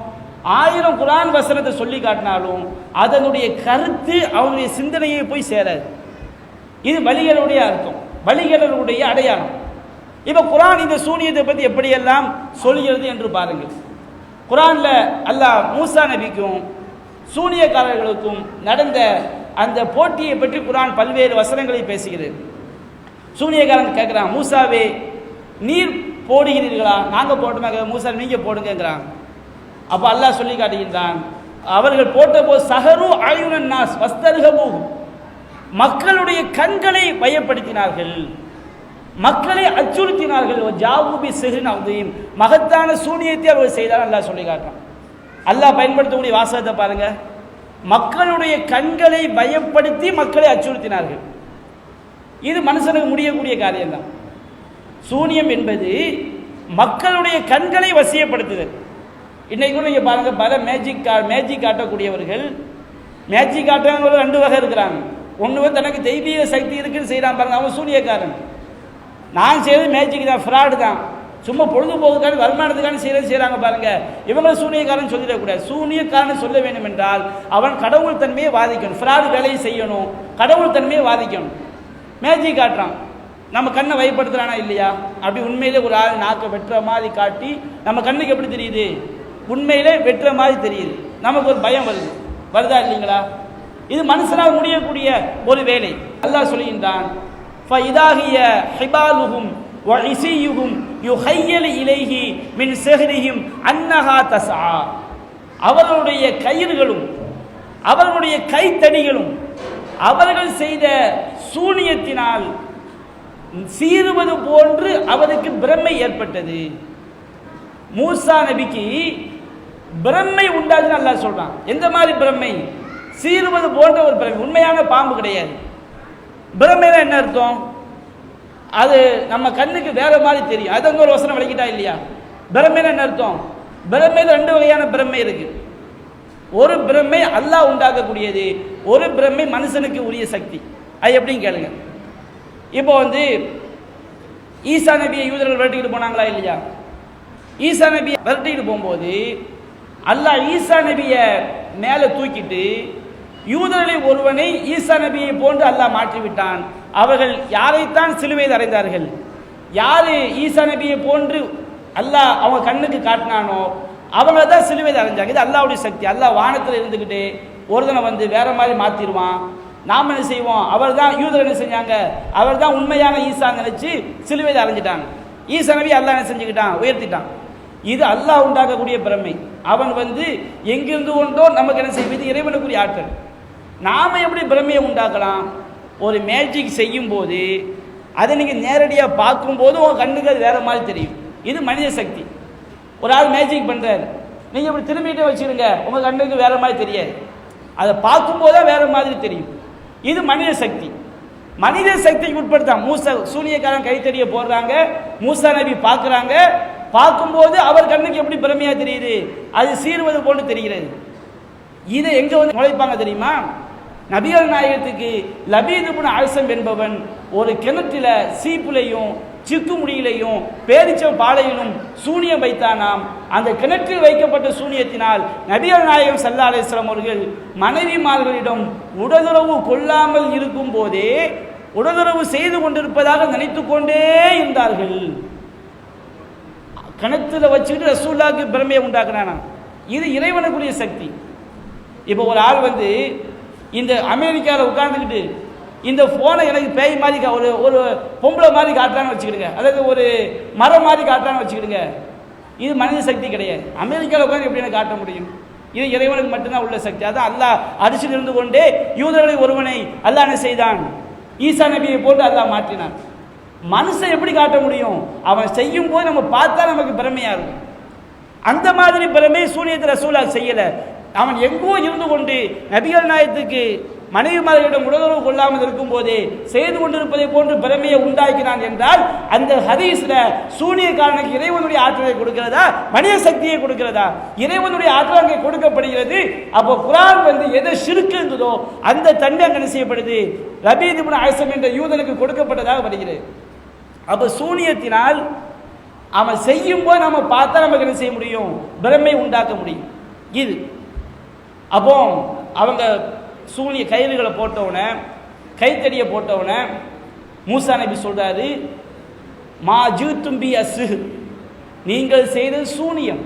1000 குர்ஆன் வசனத்தை சொல்லி காட்டினாலும் அதனுடைய கருத்து அவனுடைய சிந்தனையை போய் சேராது. இது வலிகளுடைய அர்த்தம், வலிகளுடைய அடையாளம். இப்ப குர்ஆன் இந்த சூனியத்தை பற்றி எப்படியெல்லாம் சொல்கிறது என்று பாருங்கள். குர்ஆன்ல அல்லாஹ் மூசா நபிக்கும் சூனியக்காரர்களுக்கும் நடந்த அந்த போட்டியை பற்றி குர்ஆன் பல்வேறு வசனங்களை பேசுகிறது. சூனியக்காரன் கேட்கிறான், மூசாவே நீர் போடுகிறீர்களா? நாங்க போட்டோமா? மூசா நீங்க போடுங்கிறான். அப்ப அல்லாஹ் சொல்லி காட்டுகின்றான், அவர்கள் போட்ட போது சஹரு ஆயுனன் நாஸ் வஸ்தர்ஹபு, மக்களுடைய கண்களை பயப்படுத்தினார்கள், மக்களை அச்சுறுத்தினார்கள். ஜாவுபி சிஹ்ரின் அதீம், மகத்தான சூனியத்தை அவர்கள் செய்தார். அல்லாஹ் சொல்லி காட்டுறான். அல்லாஹ் பயன்படுத்தக்கூடிய வாசகத்தை பாருங்க, மக்களுடைய கண்களை பயப்படுத்தி மக்களை அச்சுறுத்தினார்கள். இது மனுஷனுக்கு முடியக்கூடிய காரியம்தான். சூனியம் என்பது மக்களுடைய கண்களை வசியப்படுத்துதல். இன்னைக்கு கூட நீங்க பாருங்க, பல மேஜிக் காட்டக்கூடியவர்கள், மேஜிக் காட்டுறவங்க 2 வகை இருக்கிறாங்க. ஒன்று வந்து தனக்கு தெய்வீக சக்தி இருக்குன்னு செய்யறான் பாருங்க, அவன் சூனியக்காரன். நான் செய்யறது மேஜிக் தான், ஃப்ராடு தான், சும்மா பொழுதுபோக்குக்கான வருமானத்துக்கான செய்யறாங்க பாருங்க, இவங்களை சூனியக்காரன் சொல்லிடக்கூடாது. சூனியக்காரன் சொல்ல வேண்டும் என்றால் அவன் கடவுள் தன்மையை வாதிக்கணும், ஃப்ராடு வேலையை செய்யணும், கடவுள் தன்மையை வாதிக்கணும். மேஜிக் காட்டுறான், நம்ம கண்ணை வயப்படுத்துறானா இல்லையா? அப்படி உண்மையிலே ஒரு ஆள் நாக்கை வெட்டுற மாதிரி காட்டி நம்ம கண்ணுக்கு எப்படி தெரியுது? உண்மையிலே வெட்டுற மாதிரி தெரியுது. நமக்கு ஒரு பயம் வருதா இல்லைங்களா? இது மனுஷனால் முடியக்கூடிய ஒரு வேலை. அல்லாஹ் சொல்கின்றான், ஃபஇதாஹிய ஹிபாலுஹும் வஇஸியுஹும் யுஹய்யலு இலைஹி மின் ஸஹ்ரிஹிம் அன்னஹா தஸ்ஆ, அவர்களுடைய கயிறுகளும் அவர்களுடைய கைத்தடிகளும் அவர்கள் செய்த சூனியத்தினால் சீறுவது போன்று அவருக்கு பிரம்மை ஏற்பட்டது. மூசா நபிக்கு பிரம்மை உண்டாதுன்னு அல்லாஹ் சொல்றான். எந்த மாதிரி பிரம்மை? சீறுவது போன்ற ஒரு பிரம்மை, உண்மையான பாம்பு கிடையாது. பிரம்மைனா என்ன அர்த்தம்? அது நம்ம கண்ணுக்கு வேற மாதிரி தெரியும். அது அங்க ஒரு வசனம் விளக்கிட்டா இல்லையா? பிரம்மைனா என்ன அர்த்தம்? பிரம்மையில 2 வகையான பிரம்மை இருக்கு. ஒரு பிரம்மை அல்லாஹ் உண்டாக்கக்கூடியது, ஒரு பிரம்மை மனுஷனுக்கு உரிய சக்தி. அது எப்படின்னு கேளுங்க. இப்போ வந்து ஈசா நபியை யூதர்கள் விரட்டிக்கிட்டு போனாங்களா இல்லையா? ஈசா நபியை விரட்டிக்கிட்டு போகும்போது அல்லாஹ் ஈசா நபியை மேலே தூக்கிட்டு யூதர்களை ஒருவனை ஈசா நபியை போன்று அல்லாஹ் மாற்றிவிட்டான். அவர்கள் யாரைத்தான் சிலுவையில் அறைந்தார்கள்? யாரு ஈசா நபியை போன்று அல்லாஹ் அவங்க கண்ணுக்கு காட்டினானோ அவங்க தான் சிலுவையில் அறைஞ்சாங்க. இது அல்லாஹ்வுடைய சக்தி. அல்லாஹ் வானத்தில் இருந்துக்கிட்டு ஒருத்தனை வந்து வேற மாதிரி மாற்றிடுவான். நாம் என்ன செய்வோம்? அவர் தான் யூதர் என்ன செஞ்சாங்க? அவர் தான் உண்மையான ஈசா நினைச்சு சிலுவையில் அறைஞ்சிட்டாங்க. ஈசா நபி அல்லாஹ் என்ன செஞ்சுக்கிட்டான்? உயர்த்திட்டான். இது அல்லாஹ் உண்டாக்கக்கூடிய பிரமை. அவன் வந்து எங்கிருந்து கொண்டோ நமக்கு என்ன செய்வது? இறைவனுக்குரிய ஆற்றல். நாம எப்படி பிரமையை உண்டாக்கலாம்? ஒரு மேஜிக் செய்யும் போது அதை நீங்கள் நேரடியாக பார்க்கும்போது உங்கள் கண்ணுக்கு அது வேற மாதிரி தெரியும். இது மனித சக்தி. ஒரு ஆள் மேஜிக் பண்ணுறாரு, நீங்கள் இப்படி திரும்பிட்டே வச்சுருங்க, உங்கள் கண்ணுக்கு வேற மாதிரி தெரியாது. அதை பார்க்கும்போது தான் வேற மாதிரி தெரியும். இது மனித சக்தி. மனித சக்திக்கு உட்படுத்தான் மூசா சூனியக்காரன் கைத்தடியை போடுறாங்க, மூசா நபி பார்க்குறாங்க. பார்க்கும்போது அவர் கண்ணுக்கு எப்படி பிரமையா தெரியுது? அது சீர்வது போன்று தெரிகிறது. இதை எங்க வந்து நுழைப்பாங்க தெரியுமா? நபிகள் நாயகத்துக்கு லபீத் இப்னு அஸ்ஸம் என்பவன் ஒரு கிணற்றில சீப்புலையும் சிக்கு முடியிலையும் பேரிச்ச பாலையிலும் சூனியம் வைத்தானாம். அந்த கிணற்றில் வைக்கப்பட்ட சூனியத்தினால் நபிகள் நாயகம் ஸல்லல்லாஹு அலைஹி வஸல்லம் அவர்கள் மனைவிமார்களிடம் உடலுறவு கொள்ளாமல் இருக்கும் போதே உடலுறவு செய்து கொண்டிருப்பதாக நினைத்து கொண்டே இருந்தார்கள். கிணத்துல வச்சுக்கிட்டு ரசூலுல்லாஹ்க்கு பிரமையை உண்டாக்குறானா? இது இறைவனுக்குரிய சக்தி. இப்போ ஒரு ஆள் வந்து இந்த அமெரிக்காவில் உட்கார்ந்துக்கிட்டு இந்த ஃபோனை எனக்கு பேய் மாதிரி ஒரு பொம்பளை மாதிரி காட்டுறான்னு வச்சுக்கிடுங்க, அதாவது ஒரு மரம் மாதிரி காட்டுறான்னு வச்சுக்கிடுங்க. இது மனித சக்தி கிடையாது. அமெரிக்காவில் உட்காந்து எப்படி எனக்கு காட்ட முடியும்? இது இறைவனுக்கு மட்டும்தான் உள்ள சக்தி. அதான் அல்லாஹ் அரிசியில் இருந்து கொண்டே யூதர்களை ஒருவனை அல்லாஹ் என்ன செய்தான்? ஈசா நபியை போட்டு அல்லாஹ் மாற்றினான். மனுஷன் எப்படி காட்ட முடியும்? அவன் செய்யும் போது நம்ம பார்த்தா நமக்கு பிரமையா இருக்கும். அந்த மாதிரி பிரமை சூனியத்தை ரசூலுல்லாஹ் செய்யல. அவன் எங்கோ இருந்து கொண்டு நபிகள் நாயகத்துக்கு மனைவிமார்களிடம் உடலுறவு கொள்ளாமல் இருக்கும் போதே செய்து கொண்டிருப்பதை போன்று பெருமையை உண்டாக்கினான் என்றால் அந்த ஹதீஸ்ல சூனியக்காரனுக்கு இறைவனுடைய ஆற்றலை கொடுக்கிறதா, மனித சக்தியை கொடுக்கிறதா? இறைவனுடைய ஆற்றல் அங்கே கொடுக்கப்படுகிறது. அப்போ குர்ஆன் எதை ஷிர்க் இருந்ததோ அந்த தண்டனை அங்கே செய்யப்படுது. ரபீத் இப்னு அஸம் என்ற யூதனுக்கு கொடுக்கப்பட்டதாக வருகிறது. அப்போ சூனியத்தினால் அவன் செய்யும் போது நம்ம பார்த்தா நமக்கு என்ன செய்ய முடியும்? பிரமை உண்டாக்க முடியும். இது அப்போ அவங்க சூனிய கயிறுகளை போட்டவன, கைத்தடியை போட்டவன மூசா நபி சொல்றாரு, மா ஜூதும்பி அஸ்ஹ், நீங்கள் செய்தது சூனியம்.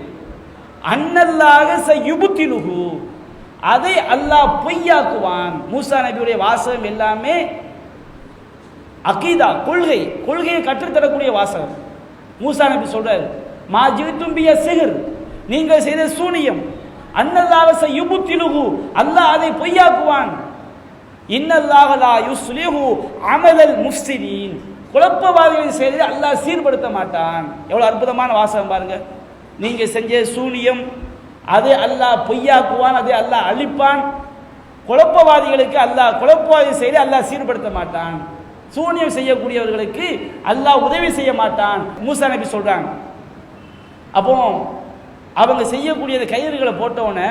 அன்னல்லாஹ சயுப்திலுஹு, அதை அல்லாஹ் பொய்யாக்குவான். மூசா நபியுடைய வாசகம் எல்லாமே அகீதா, கொள்கையை கற்றுத்தரக்கூடிய வாசகம். மூசா நபி சொல்றாரு, மா ஜூதும்பி அஸ்ஹ், நீங்கள் செய்த சூனியம். அன்னல்லாஹ சயுப்திலுஹு, அல்லாஹ் அதை பொய்யாக்குவான். இன்னல்லாஹ லா யுஸ்லிஹு அமலல் முஃப்ஸிதீன், குழப்பவாதிகளின் செயலை அல்லாஹ் சீர்படுத்த மாட்டான். எவ்வளவு அற்புதமான வாசகம் பாருங்க. நீங்க செஞ்ச சூனியம் அதை அல்லாஹ் பொய்யாக்குவான், அதை அல்லாஹ் அழிப்பான். குழப்பவாதிகளுக்கு அல்லாஹ் குழப்பவாதி செயலை அல்லாஹ் சீர்படுத்த மாட்டான். சூனியம் செய்யக்கூடியவர்களுக்கு அல்லாஹ் உதவி செய்ய மாட்டான் மூசா நபி சொல்றாங்க. அப்போ அவங்க செய்யக்கூடிய கயிறுகளை போட்டவுடனே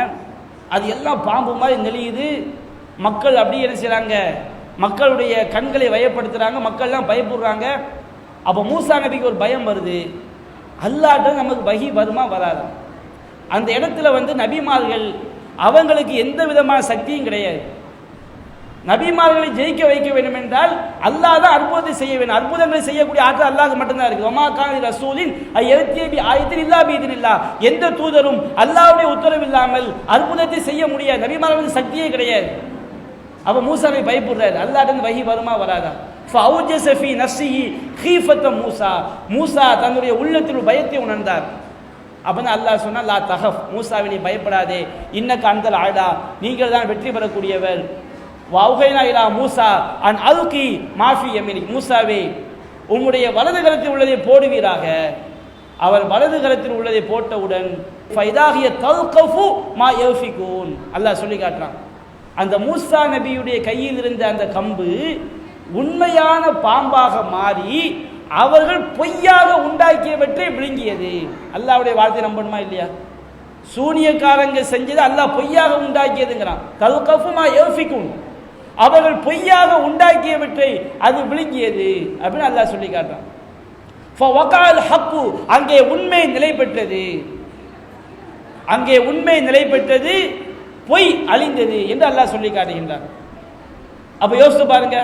அது எல்லாம் பாம்பு மாதிரி நெளியுது. மக்கள் அப்படியே என்ன செய்கிறாங்க? மக்களுடைய கண்களை வயப்படுத்துகிறாங்க. மக்கள்லாம் பயப்படுறாங்க. அப்போ மூசா நபிக்கு ஒரு பயம் வருது, அல்லாஹ்ட்ட நமக்கு வஹி வருமா வராது. அந்த இடத்துல நபிமார்கள் அவங்களுக்கு எந்த விதமான சக்தியும் கிடையாது. நபிமார்களை ஜெயிக்க வைக்க வேண்டும் என்றால் அல்லாஹ் தான் அற்புதத்தை செய்ய வேண்டும். அற்புதங்களை செய்யக்கூடிய ஆற்றல் அல்லாஹ்க்கு மட்டும்தான் இருக்கு. வமா கான ரசூலின் ஐயத்தி ஆயத்தின் இல்லா பீதினில்லா, எந்த தூதரும் அல்லாஹ்வுடைய உத்தரவு இல்லாமல் அற்புதத்தை செய்ய முடியாது. நபிமார்களுக்கு சக்தியே கிடையாது. அப்ப மூசாவை பயப்படுறாரு, அல்லாஹ்ட்ட வஹி வருமா வராதா? ஃபஅவுஜஸ ஃபீ நஃப்ஸிஹி ஹீஃபத மூசா, மூசா தன்னுடைய உள்ளத்தில் பயத்தை உணர்ந்தார். அப்பதான் அல்லாஹ் சொன்னா, லா தஹஃப், மூசாவை நீ பயப்படாதே, இன்னக அன்தல் ஆலா, நீங்கள் தான் வெற்றி பெறக்கூடியவர். வௌகைனா இலா மூசா அன் அல்கி மாஃபி யமீனிக், மூசாவே உம்முடைய வலது கரத்தில் உள்ளதை போடுவீராக. அவர் வலது கரத்தில் உள்ளதை போட்டவுடன் ஃபைதாஹிய தல்கஃபு மா யஃபிகூன், அல்லாஹ் சொல்லி காட்டுறான். அந்த மூசா நபியுடைய கையில் இருந்த அந்த கம்பு உண்மையான பாம்பாக மாறி அவர்கள் பொய்யாக உண்டாக்கியவற்றை விழுங்கியது. அல்லாஹ்வுடைய வார்த்தை நம்பணுமா இல்லையா? சூனியக்காரங்க செஞ்சது அல்லாஹ் பொய்யாக உண்டாக்கியதுங்கிறான். தல்கஃபு மா யஃபிகூன், அவர்கள் பொய்யாக உண்டாக்கியவற்றை அது விழுங்கியது அப்படின்னு அல்லாஹ் சொல்லி காட்டுறான். ஃபவகால் ஹக்கு, அங்கே உண்மை நிலை பெற்றது, அங்கே உண்மை நிலை பெற்றது, பொய் அழிந்தது என்று அல்லாஹ் சொல்லி காட்டுகின்றான். அப்ப யோசித்து பாருங்க,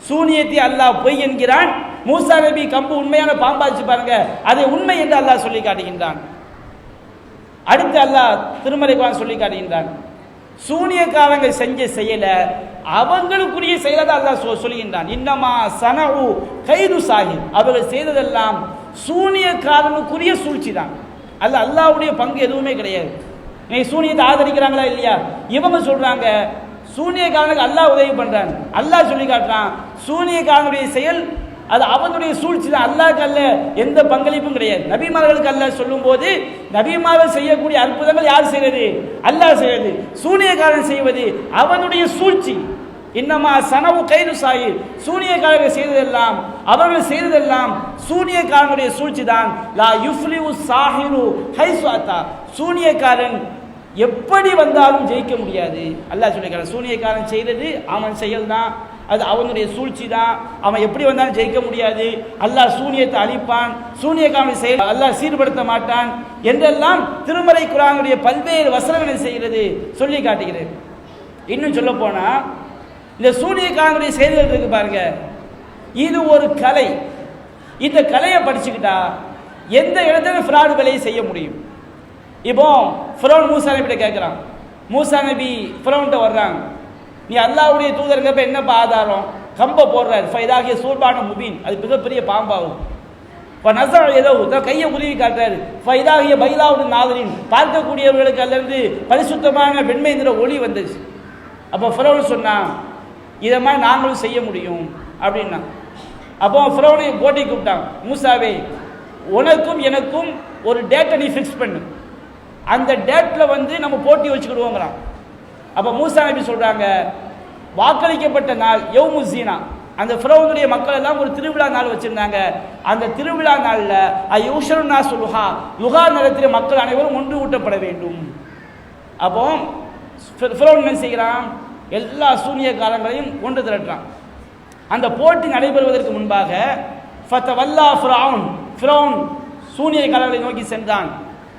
சூனியத்தை அல்லாஹ் பொய் என்கிறான், மூசா நபி கம்பு உண்மையான பாம்பாச்சு பாருங்க, அதை உண்மை என்று அல்லாஹ் சொல்லி காட்டுகின்றான். அடுத்து அல்லாஹ் திருமறை குர்ஆன் சொல்லி காட்டுகின்றான், சூனியக்காரங்க செஞ்ச செயல அவங்களுக்குரிய செயலை தான் அல்லாஹ் சொல்லுகின்றான். இன்னமா சனஉ கைது சாஹிர், அவர்கள் செய்ததெல்லாம் சூனியக்காரனுக்குரிய சூழ்ச்சி தான். அல்லாஹ்வுடைய பங்கு எதுவுமே கிடையாது. நீ சூனியத்தை ஆதரிக்கிறாங்களா இல்லையா? இவங்க சொல்றாங்க சூனியக்காரனுக்கு அல்லாஹ் உதவி பண்றான். அல்லாஹ் சொல்லி காட்டுறான், சூனியக்காரனுடைய செயல் அது அவனுடைய சூழ்ச்சி தான், அல்லாஹ்க்கு அல்ல எந்த பங்களிப்பும் கிடையாது. நபிமார்களுக்கு அல்லாஹ் சொல்லும் போது நபிமார்கள் செய்யக்கூடிய அற்புதங்கள் யார் செய்வது? அல்லாஹ் செய்வது. சூனியக்காரன் செய்வது அவனுடைய சூழ்ச்சி. இன்னமா சனவு கைது சாயிர், சூனியக்காரர்கள் செய்ததெல்லாம் அவர்கள் செய்ததெல்லாம் சூனியக்காரனுடைய சூழ்ச்சி தான். லா யுஃப்லிஹு சாஹிரு ஹைசு அத்தா, சூனியக்காரன் எப்படி வந்தாலும் ஜெயிக்க முடியாது. அல்லாஹ் சொல்லியிருக்கான், சூனியக்காரன் செய்தது அவன் செயல் தான், அது அவனுடைய சூழ்ச்சி தான், அவன் எப்படி வந்தாலும் ஜெயிக்க முடியாது. அல்லாஹ் சூனியத்தை அழிப்பான், சூனியக்காரனை செயல் அல்லாஹ் சீர்படுத்த மாட்டான் என்றெல்லாம் திருமறை குர்ஆனுடைய பல்வேறு வசனங்களை செய்கிறது சொல்லி காட்டுகிறது. இன்னும் சொல்ல போனா இந்த சூனியக்காரனுடைய செயல்கள் இருக்கு பாருங்க, இது ஒரு கலை. இந்த கலையை படிச்சுக்கிட்டா எந்த இடத்துல ஃப்ராடு வேலையை செய்ய முடியும். இப்போ ஃபிரௌன் மூசா நபிட்ட கேட்குறான், மூசா நபி ஃபிரௌன்ட்ட வர்றாங்க, நீ அல்லாஹ்வுடைய தூதருக்கப்ப என்னப்பா ஆதாரம்? கம்பை போடுறாரு, ஃபைதாகிய சூர்பான முபீன், அது மிகப்பெரிய பாம்பாகும். இப்போ நசர் ஏதோ கையை உருவி காட்டுறாரு, ஃபைதாகிய பைலாவுடைய நாதரின், பார்க்கக்கூடியவர்களுக்கு அதிலிருந்து பரிசுத்தமான வெண்மை நிற ஒளி வந்துச்சு. அப்போ ஃபிரௌன் சொன்னான், இதை மாதிரி நாங்களும் செய்ய முடியும் அப்படின்னா. அப்போ ஃபிரௌனை போட்டி கூப்பிட்டான், மூசாவே உனக்கும் எனக்கும் ஒரு டேட்டை நீ ஃபிக்ஸ் பண்ணு, அந்த டேட்டில் வந்து நம்ம போட்டி வச்சுக்கிடுவோங்கிறான். அப்போ மூசா நபி சொல்கிறாங்க, வாக்களிக்கப்பட்ட நாள் யௌமு ஸீனா, அந்த ஃபிரௌனுடைய மக்கள் எல்லாம் ஒரு திருவிழா நாள் வச்சுருந்தாங்க. அந்த திருவிழா நாளில் யுஷருன்னா லுஹா, லுஹா நேரத்தில் மக்கள் அனைவரும் ஒன்று ஊட்டப்பட வேண்டும். அப்போ ஃபிரௌன் என்ன செய்கிறான், எல்லா சூனிய காலங்களையும் ஒன்று திரட்டுறான். அந்த போட்டி நடைபெறுவதற்கு முன்பாக ஃபதவல்லா ஃபிரௌன் சூனிய காலங்களை நோக்கி சென்றான்.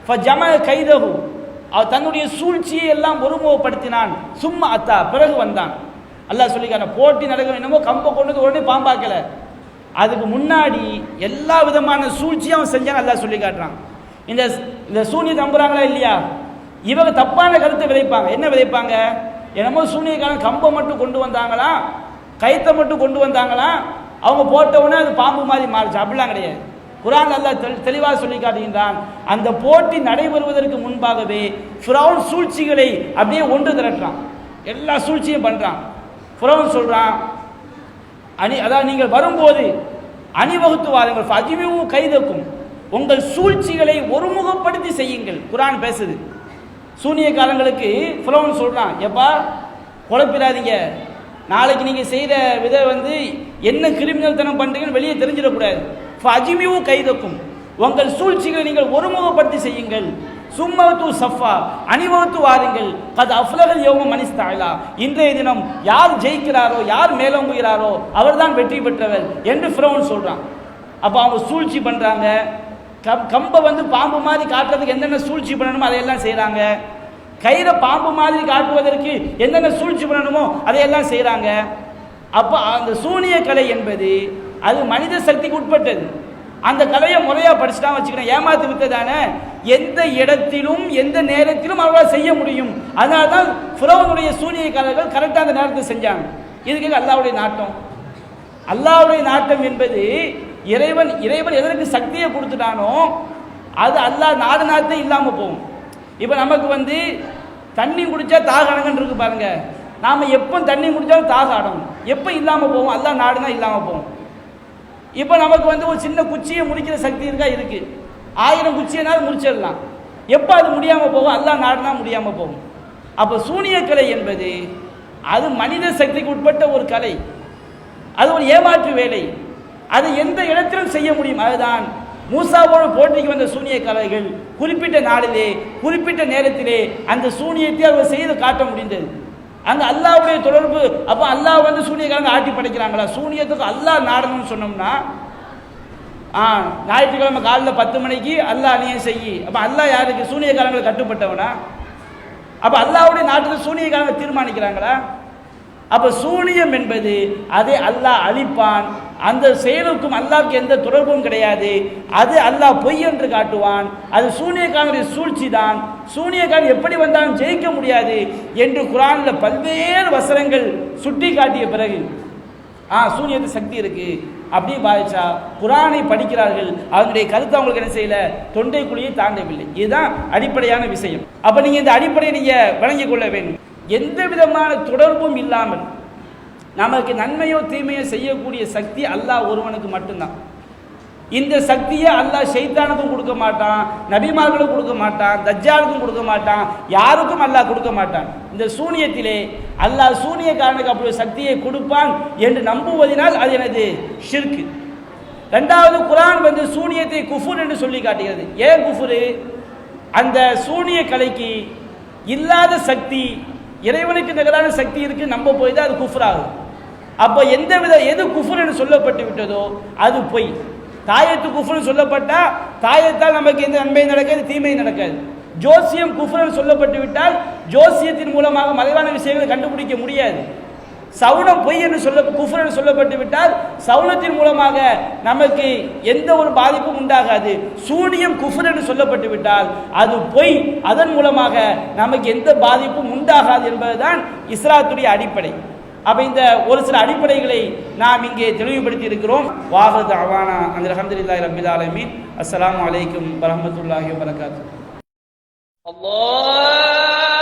ஃபஜம கைதஹு, அவர் தன்னுடைய சூழ்ச்சியை எல்லாம் ஒருமுகப்படுத்தினான். சும்மா அத்தா, பிறகு வந்தான். அல்லாஹ் சொல்லிக்கான போட்டி நடக்கும், என்னமோ கம்பை கொண்டு உடனே பாம்பாக்கல, அதுக்கு முன்னாடி எல்லா விதமான சூழ்ச்சியும் அவன் செஞ்சான். அல்லாஹ் சொல்லி காட்டுறான். இந்த சூனிய நம்புறாங்களா இல்லையா, இவங்க தப்பான கருத்தை விதைப்பாங்க. என்ன விதைப்பாங்க, என்னமோ சூனியக்காரன் கம்பை மட்டும் கொண்டு வந்தாங்களா, கைத்தை மட்டும் கொண்டு வந்தாங்களா, அவங்க போட்டவுடனே அது பாம்பு மாதிரி மாறிச்சு. அப்படிலாம் கிடையாது. குர்ஆன் அல்லாஹ் தெளிவாக சொல்லி காட்டுகின்றான். அந்த போட்டி நடைபெறுவதற்கு முன்பாகவே ஃபிரௌன் சூழ்ச்சிகளை அப்படியே ஒன்று திரட்டுறான், எல்லா சூழ்ச்சியும் பண்றான். ஃபிரௌன் சொல்றான், அதாவது நீங்கள் வரும்போது அணிவகுத்து வாருங்கள், ஃபஜ்மிஉ கைதக்கும், உங்கள் சூழ்ச்சிகளை ஒருமுகப்படுத்தி செய்யுங்கள். குர்ஆன் பேசுது. சூனிய காலங்களுக்கு ஃபிரௌன் சொல்றான், எப்பா குழப்பிடாதீங்க, நாளைக்கு நீங்கள் செய்கிற வித வந்து என்ன கிரிமினல் தனம் பண்ணுறீங்கன்னு வெளியே தெரிஞ்சிடக்கூடாது. ஃபஜ்மிஉ கைதக்கும், உங்கள் சூழ்ச்சிகளை நீங்கள் ஒருமுகப்படுத்தி செய்யுங்கள். சும்மத்து சஃபா, அணிவகுத்து வாருங்கள். கத் அஃப்லஹல் யௌம மனிஸ்தஅலா, இன்றைய தினம் யார் ஜெயிக்கிறாரோ, யார் மேலோங்குகிறாரோ அவர்தான் வெற்றி பெற்றவர் என்று ஃபிரௌன் சொல்றான். அப்போ அவங்க சூழ்ச்சி பண்றாங்க. கம்பை வந்து பாம்பு மாதிரி காட்டுறதுக்கு என்னென்ன சூழ்ச்சி பண்ணணுமோ அதையெல்லாம் செய்கிறாங்க. கயிறை பாம்பு மாதிரி காட்டுவதற்கு என்னென்ன சூழ்ச்சி பண்ணணுமோ அதையெல்லாம் செய்கிறாங்க. அப்போ அந்த சூனிய கலை என்பது அது மனித சக்திக்கு உட்பட்டது. அந்த கலையை முறையாக படிச்சுட்டா வச்சுக்கிறேன், ஏமாத்து வித்ததானே, எந்த இடத்திலும் எந்த நேரத்திலும் அவர்களால் செய்ய முடியும். அதனால தான் ஃபிரௌனுடைய சூனியக்காரர்கள் கரெக்டாக அந்த நேரத்தை செஞ்சாங்க. இதுக்கு அல்லாஹ்வுடைய நாட்டம். அல்லாஹ்வுடைய நாட்டம் என்பது இறைவன் எதற்கு சக்தியை கொடுத்துட்டானோ அது அல்லாஹ் நாடு நாட்டே இல்லாமல் போகும். இப்போ நமக்கு வந்து தண்ணி குடித்தா தாக அடங்கன்னு இருக்கு பாருங்க, நாம் எப்போ தண்ணி குடித்தாலும் தாக அடங்கும், எப்போ இல்லாமல் போகும், அல்லாஹ் நாடுனா இல்லாமல் போகும். இப்போ நமக்கு வந்து ஒரு சின்ன குச்சியை முடிக்கிற சக்தி இருக்கா, இருக்கு, 1000 குச்சியினாலும் முடிச்சிடலாம். எப்போ அது முடியாமல் போகும், அல்லாஹ் நாடுனா முடியாமல் போகும். அப்போ சூனிய கலை என்பது அது மனித சக்திக்கு உட்பட்ட ஒரு கலை, அது ஒரு ஏமாற்று வேலை, அது எந்த இடத்திலும் செய்ய முடியும். அதுதான் மூசாவோடு போட்டிக்கு வந்த சூனிய கலைகள் குறிப்பிட்ட நாளிலே குறிப்பிட்ட நேரத்திலே அந்த சூனியத்தை அவர் செய்து காட்ட முடிந்தது. அங்கே அல்லாஹ்வுடைய தொடர்பு. அப்போ அல்லாஹ் வந்து சூனியக்காரங்க ஆட்டி படைக்கிறாங்களா, சூனியத்துக்கு அல்லாஹ் நாடணும்னு சொன்னோம்னா ஞாயிற்றுக்கிழமை காலையில் 10 மணிக்கு அல்லாஹ் அநியம் செய்யி, அப்போ அல்லாஹ் யாருக்கு, சூனியக்காரங்களை கட்டுப்பட்டவனா? அப்போ அல்லாஹ்வுடைய நாட்டுக்கு சூனியக்காரங்க தீர்மானிக்கிறாங்களா? அப்போ சூனியம் என்பது அதை அல்லாஹ் அழிப்பான். அந்த செயலுக்கும் அல்லாஹ்வுக்கு எந்த தொடர்பும் கிடையாது. அது அல்லாஹ் பொய் என்று காட்டுவான். அது சூனியக்காரனுடைய சூழ்ச்சி தான். சூனியக்காரன் எப்படி வந்தாலும் ஜெயிக்க முடியாது என்று குர்ஆனில் பல்வேறு வசனங்கள் சுட்டி காட்டிய பிறகு சூனியத்து சக்தி இருக்கு அப்படியே பாதிச்சா குர்ஆனை படிக்கிறார்கள், அதனுடைய கருத்தை அவங்களுக்கு என்ன செய்யல, தொண்டைக்குழியை தாண்டவில்லை. இதுதான் அடிப்படையான விஷயம். அப்போ நீங்கள் இந்த அடிப்படையை நீங்கள் விளங்கிக் கொள்ள வேண்டும். எந்த விதமான தொடர்பும் இல்லாமல் நமக்கு நன்மையோ தீமையோ செய்யக்கூடிய சக்தி அல்லாஹ் ஒருவனுக்கு மட்டும்தான். இந்த சக்தியை அல்லாஹ் ஷைத்தானுக்கும் கொடுக்க மாட்டான், நபிமார்களுக்கும் கொடுக்க மாட்டான், தஜ்ஜாலுக்கும் கொடுக்க மாட்டான், யாருக்கும் அல்லாஹ் கொடுக்க மாட்டான். இந்த சூனியத்திலே அல்லாஹ் சூனியக்காரனுக்கு அப்படி சக்தியை கொடுப்பான் என்று நம்புவதனால் அது எனது ஷிர்க். ரெண்டாவது, குர்ஆன் வந்து சூனியத்தை குஃபுர் என்று சொல்லி காட்டுகிறது. ஏன் குஃபுரு? அந்த சூனிய கலைக்கு இல்லாத சக்தி, இறைவனுக்கு நிகரான சக்தி இருக்கு நம்ப போய் தான் அது குஃப்ர் ஆகுது. அப்போ எது குஃப்ர் என்று சொல்லப்பட்டு விட்டதோ அது பொய். தாயத்து குஃப்ர்னு சொல்லப்பட்டா தாயத்தால் நமக்கு எந்த நன்மை நடக்காது, தீமை நடக்காது. ஜோசியம் குஃப்ர் சொல்லப்பட்டு விட்டால் ஜோசியத்தின் மூலமாக மறைவான விஷயங்களை கண்டுபிடிக்க முடியாது. சவுனம் பொய் என்று குஃப்ர் என்று சொல்லப்பட்டு விட்டால் சவுனத்தின் மூலமாக நமக்கு எந்த ஒரு பாதிப்பும் உண்டாகாது. சூனியம் குஃப்ர் என்று சொல்லப்பட்டு விட்டால் அது பொய், அதன் மூலமாக நமக்கு எந்த பாதிப்பும் உண்டாகாது என்பதுதான் இஸ்லாத்துடைய அடிப்படை. அப்போ இந்த ஒரு சில அடிப்படைகளை நாம் இங்கே தெளிவுபடுத்தி இருக்கிறோம். வாஹது அவானா அல்ஹம்துலில்லாஹி ரப்பில் ஆலமீன். அஸ்ஸலாமு அலைக்கும் வரஹ்மத்துல்லாஹி வபரகாத்துஹு. அல்லாஹ்